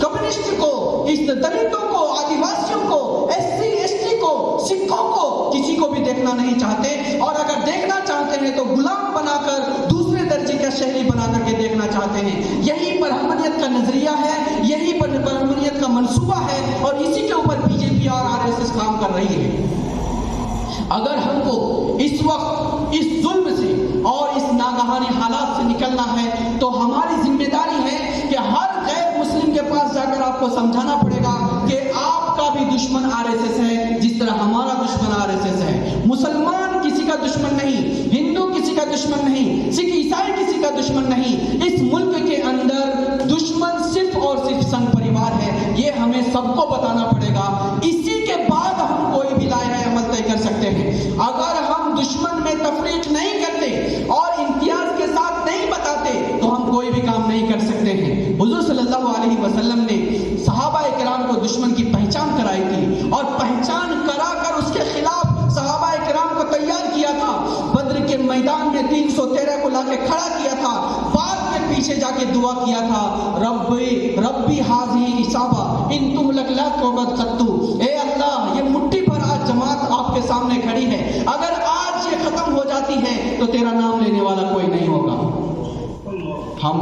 کمیونسٹ کو, اس دلتوں کو, آدیواسیوں کو, SC ST کو, سکھوں کو, کسی کو بھی دیکھنا نہیں چاہتے. اور اگر دیکھنا چاہتے ہیں تو غلام بنا کر, دوسرے درجے کا شہری بنا کر کے دیکھنا چاہتے ہیں. یہی برہمنیت کا نظریہ ہے, یہی برہمنیت کا منصوبہ ہے, اور اسی کے اوپر BJP اور RSS کام کر رہی ہے. اگر ہم کو اس وقت اس ظلم سے اور اس ناگہانی حالات سے نکلنا ہے تو ہماری ذمہ داری ہے کہ ہر غیر مسلم کے پاس جا کر آپ کو سمجھانا پڑے گا کہ آپ کا بھی دشمن RSS ہے, جس طرح ہمارا دشمن RSS ہے. مسلمان کسی کا دشمن نہیں, ہندو کسی کا دشمن نہیں, سکھ عیسائی کسی کا دشمن نہیں. اس ملک کے اندر دشمن صرف اور صرف سنگھ پریوار ہے. یہ ہمیں سب کو بتانا پڑے گا. اسی کے بعد ہم کوئی بھی لائحہ عمل طے کر سکتے ہیں. اگر ہم دشمن میں تفریق نہیں کرتے اور امتیاز کے ساتھ نہیں بتاتے تو ہم کوئی بھی کام نہیں کر سکتے ہیں. حضور صلی اللہ علیہ وسلم نے صحابہ کرام کو دشمن کی پہچان کرائی تھی, اور پہچان کرا کر اس کے خلاف صحابہ کرام کو تیار کیا تھا. بدر کے میدان میں 313 کو لا کے کھڑا کیا تھا, بعد میں پیچھے جا کے دعا کیا تھا, ربی حاضی اصابہ ان تہلک لا توبت قطو. اے اللہ, یہ مٹھی پر آج جماعت آپ کے سامنے کھڑی ہے, اگر آج یہ ختم ہو جاتی ہے تو تیرا نام لینے والا کوئی نہیں ہوگا. ہم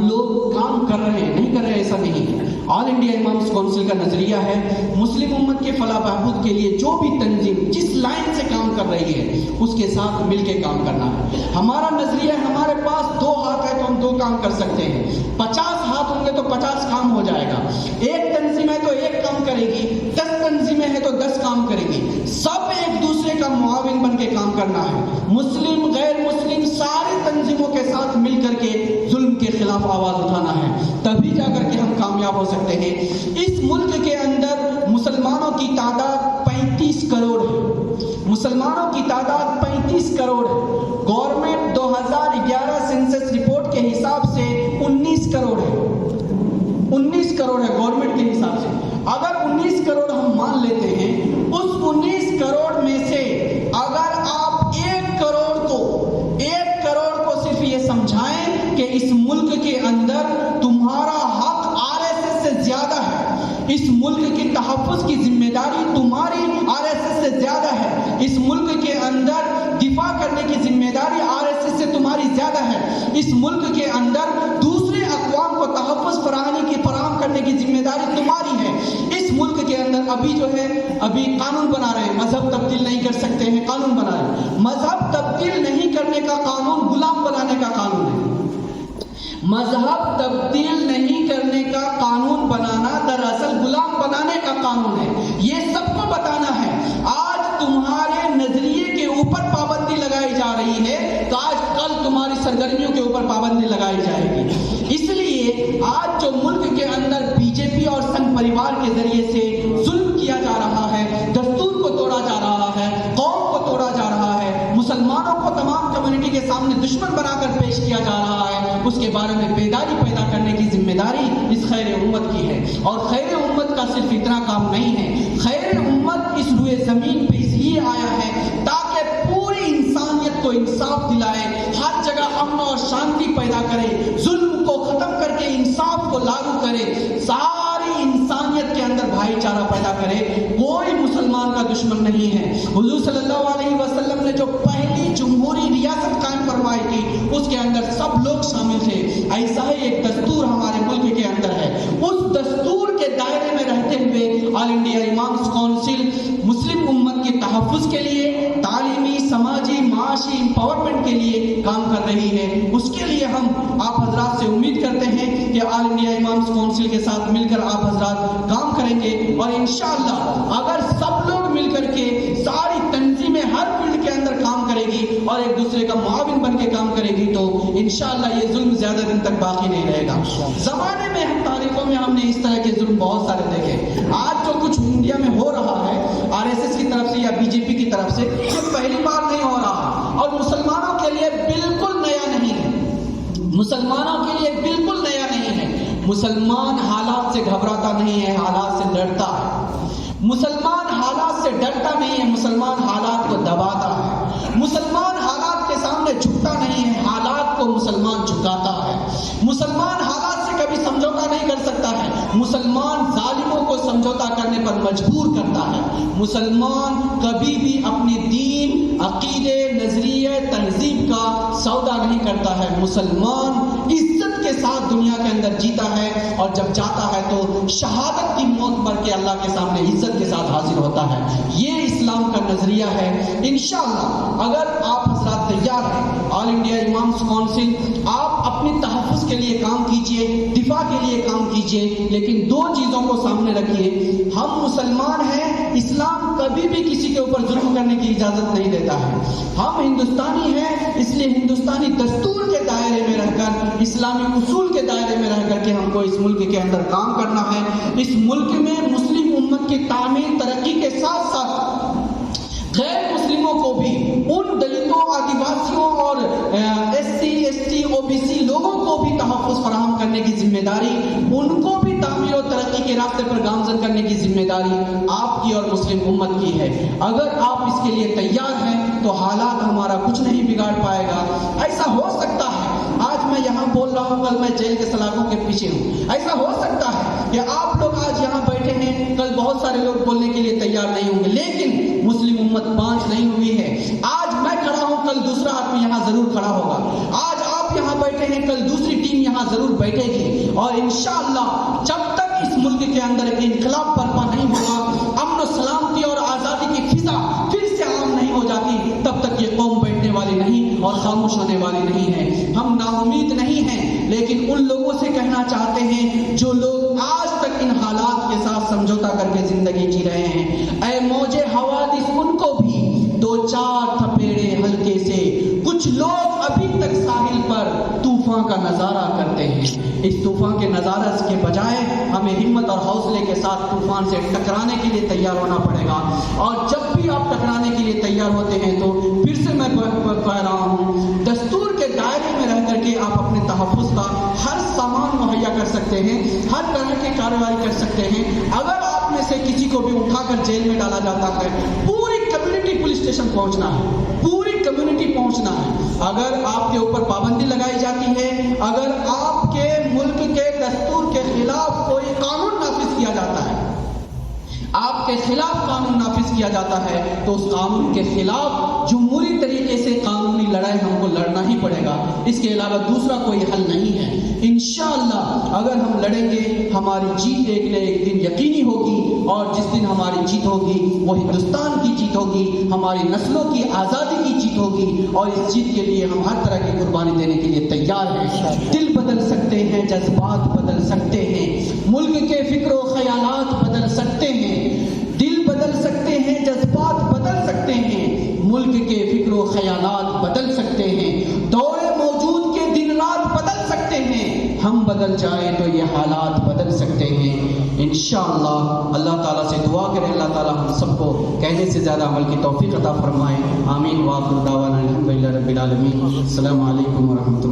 لوگ کام کر رہے ہیں, نہیں کر رہے ایسا نہیں ہے. آل انڈیا امامس کونسل کا نظریہ ہے مسلم امت کے فلاح بہبود کے لیے جو بھی تنظیم جس لائن سے کام کر رہی ہے اس کے ساتھ مل کے کام کرنا ہے. ہمارا نظریہ ہے, ہمارے پاس 2 ہاتھ ہے تو ہم 2 کام کر سکتے ہیں, 50 ہاتھ ہوں گے تو 50 کام ہو جائے گا. ایک تنظیم ہے تو 1 کام کرے گی, 10 تنظیمیں ہیں تو 10 کام کرے گی. سب ایک دوسرے کا معاون بن کے کام کرنا ہے. مسلم غیر مسلم ساری تنظیموں کے ساتھ مل کر کے ظلم کے خلاف آواز اٹھانا ہے, تبھی جا کر کے ہم کامیاب ہو سکتے ہیں. اس ملک کے اندر مسلمانوں کی تعداد 35 کروڑ ہے. مسلمانوں کی تعداد 35 کروڑ ہے. گورنمنٹ 2011 سینسس رپورٹ کے حساب سے 19 کروڑ ہے. 19 کروڑ ہے گورنمنٹ کے حساب سے. اگر 19 کروڑ ہم مان لیتے ہیں, اس 19 کروڑ میں سے اگر آپ 1 کروڑ کو صرف یہ سمجھائیں کہ اس ملک کے اندر تمہارا حق RSS سے زیادہ ہے, اس ملک کے تحفظ کی ذمہ داری تمہاری RSS سے زیادہ ہے, اس ملک کے اندر دفاع کرنے کی ذمہ داری RSS سے تمہاری زیادہ ہے, اس ملک کے اندر دوسرے اقوام کو تحفظ فراہم کرنے کی ذمہ داری تمہاری ہے. اس ملک کے اندر ابھی قانون بنا رہے ہیں, مذہب تبدیل نہیں کر سکتے ہیں, قانون بنا رہے ہیں. مذہب تبدیل نہیں کرنے کا قانون غلام بنانے کا قانون ہے. مذہب تبدیل نہیں کرنے کا قانون بنانا دراصل غلام بنانے کا قانون ہے. یہ سب کو بتانا ہے. آج تمہارے نظریے کے اوپر پابندی لگائی جا رہی ہے تو آج کل تمہاری سرگرمیوں کے اوپر پابندی لگائی جائے گی. اس لیے آج جو ملک کے مسلمانوں کو تمام کمیونٹی کے سامنے دشمن بنا کر پیش کیا جا رہا ہے، اس کے بارے میں بیداری پیدا کرنے کی ذمہ داری اس خیر امت کی ہے۔ اور خیر امت کا صرف اتنا کام نہیں ہے، خیر امت اس روئے زمین پہ اس لیے آیا ہے تاکہ پوری انسانیت کو انصاف دلائے، ہر جگہ امن اور شانتی پیدا کرے، ظلم کو ختم کر کے انصاف کو لاگو کرے، ساری انسانیت کے اندر بھائی چارہ پیدا کرے۔ کوئی مسلمان کا دشمن نہیں ہے۔ حضور صلی اللہ علیہ وسلم نے جو پہلی جمہوری ریاست قائم فرمائی تھی اس کے اندر سب لوگ شامل تھے۔ ایسا ہی ایک دستور ہمارے ملک کے اندر ہے، اس دستور کے دائرے میں رہتے ہوئے آل انڈیا امامز کونسل مسلم امت کے تحفظ کے لیے، تعلیمی، سماجی، معاشی امپاورمنٹ کے لیے کام کر رہی ہے۔ اس کے لیے ہم آپ حضرات سے امید کرتے ہیں کہ آل انڈیا امامز کونسل کے ساتھ مل کر آپ حضرات کام کریں گے، اور انشاءاللہ اگر سب لوگ مل کر کے ساری تنظیمیں ہر فیلڈ کے اندر کام کرے گی اور ایک دوسرے کا معاون بن کے کام کرے گی تو انشاءاللہ یہ ظلم زیادہ دن تک باقی نہیں رہے گا۔ زمانے میں ہم تاریخوں میں ہم نے اس طرح کے ظلم بہت سارے دیکھے۔ آج جو کچھ انڈیا میں ہو رہا ہے RSS کی طرف سے یا BJP کی طرف سے، یہ پہلی بار نہیں ہو رہا اور مسلمانوں کے لیے بالکل نیا نہیں ہے، مسلمانوں کے لیے بالکل نیا نہیں ہے۔ مسلمان حالات سے گھبراتا نہیں ہے، حالات سے ڈرتا ہے۔ مسلمان حالات سے ڈرتا نہیں ہے، مسلمان حالات کو دباتا ہے۔ مسلمان حالات کے سامنے جھکتا نہیں ہے، حالات کو مسلمان جھکاتا ہے۔ مسلمان حالات سے کبھی سمجھوتا نہیں کر سکتا ہے، مسلمان ظالموں کو سمجھوتا کرنے پر مجبور کرتا ہے۔ مسلمان کبھی بھی اپنی دین، عقیدے، نظریے، تہذیب کا سودا نہیں کرتا ہے۔ مسلمان عزت کے ساتھ دنیا کے اندر جیتا ہے اور جب جاتا ہے تو شہادت کی موت مر کے اللہ کے سامنے عزت کے ساتھ حاضر ہوتا ہے۔ یہ اسلام کا نظریہ ہے۔ انشاءاللہ اگر آپ حضرات تیار ہیں، آل انڈیا امامز کونسل آپ اپنی تحفظ کے لیے کام کیجئے، دفاع کے لیے کام کیجئے، لیکن دو چیزوں کو سامنے رکھیے۔ ہم مسلمان ہیں، اسلام کبھی بھی کسی کے اوپر ظلم کرنے کی اجازت نہیں دیتا ہے۔ ہم ہندوستانی ہیں، اس لیے ہندوستانی دستور کے دائرے میں رہ کر، اسلامی اصول کے دائرے میں رہ کر کے ہم کو اس ملک کے اندر کام کرنا ہے۔ اس ملک میں مسلم امت کی تعمیر، ترقی کے ساتھ ساتھ غیر مسلموں کو بھی، ان دلتوں، آدیواسیوں اور SC ST OBC لوگوں کو بھی تحفظ فراہم کرنے کی ذمہ داری، ان کو بھی تعمیر و ترقی کے راستے پر گامزن کرنے کی ذمہ داری آپ کی اور مسلم امت کی ہے۔ اگر آپ اس کے لیے تیار ہیں تو حالات ہمارا کچھ نہیں بگاڑ پائے گا۔ ایسا ہو سکتا ہے آج میں یہاں بول رہا ہوں، کل میں جیل کے سلاخوں کے پیچھے ہوں۔ ایسا ہو سکتا ہے کہ آپ لوگ آج یہاں بیٹھے ہیں، کل بہت سارے لوگ بولنے کے لیے تیار نہیں ہوں گے، لیکن مسلم امت بانچ نہیں ہوئی ہے۔ آج میں کھڑا ہوں، کل دوسرا آدمی یہاں ضرور کھڑا ہوگا۔ آج آپ یہاں بیٹھے ہیں، کل دوسری ٹیم یہاں ضرور بیٹھے گی، اور انشاءاللہ جب تک اس ملک کے اندر ایک انقلاب برپا نہیں ہوگا، امن و سلامتی اور آزادی کی فضا پھر سے عام نہیں ہو جاتی، تب تک یہ قوم بیٹھنے والی نہیں اور خاموش ہونے والی نہیں ہے۔ ہم نا امید نہیں ہیں، لیکن ان لوگوں سے کہنا چاہتے ہیں جو لوگ آج تک ان حالات کے ساتھ سمجھوتا کر کے زندگی جی رہے ہیں، اے موج حوادث ان کو بھی دو چار تھپیڑے ہلکے سے، کچھ لوگ ابھی تک ساحل پر طوفان کا نظارہ کرتے ہیں۔ اس طوفان کے نظارہ کے بجائے ہمیں ہمت اور حوصلے کے ساتھ طوفان سے ٹکرانے کے لیے تیار ہونا پڑے گا، اور جب بھی آپ ٹکرانے کے لیے تیار ہوتے ہیں تو پھر سے میں کہہ رہا ہوں، دستور کے دائرے میں رہ کر کے آپ اپنے تحفظ کا ہر سامان مہیا کر سکتے ہیں، ہر طرح کی کارروائی کر سکتے ہیں۔ اگر آپ میں سے کسی کو بھی اٹھا کر جیل میں ڈالا جاتا ہے، پوری کمیونٹی پولیس اسٹیشن پہنچنا ہے، پوری کمیونٹی پہنچنا ہے۔ اگر آپ کے اوپر پابندی لگائی جاتی ہے، اگر آپ کے ملک کے دستور کے خلاف کوئی قانون نافذ کیا جاتا ہے، آپ کے خلاف قانون نافذ کیا جاتا ہے، تو اس قانون کے خلاف جمہوری طریقے سے قانونی لڑائی ہم کو لڑنا ہی پڑے گا۔ اس کے علاوہ دوسرا کوئی حل نہیں ہے۔ انشاءاللہ اگر ہم لڑیں گے، ہماری جیت ایک نہ ایک دن یقینی ہوگی، اور جس دن ہماری جیت ہوگی وہ ہندوستان کی جیت ہوگی، ہماری نسلوں کی آزادی کی جیت ہوگی، اور اس جیت کے لیے ہم ہر طرح کی قربانی دینے کے لیے تیار ہیں۔ دل بدل سکتے ہیں، جذبات بدل سکتے ہیں، ملک کے فکر و خیالات بدل سکتے ہیں، دل بدل سکتے ہیں، جذبات بدل سکتے ہیں، ملک کے فکر و خیالات بدل سکتے ہیں، دور موجود کے دن رات بدل سکتے ہیں۔ ہم بدل جائیں تو یہ حالات بدل سکتے ہیں۔ انشاءاللہ اللہ تعالیٰ سے دعا کریں اللہ تعالیٰ ہم سب کو کہنے سے زیادہ عمل کی توفیق عطا فرمائے. آمین. وآخر دعوانا الحمدللہ رب العالمین. السلام علیکم ورحمۃ اللہ.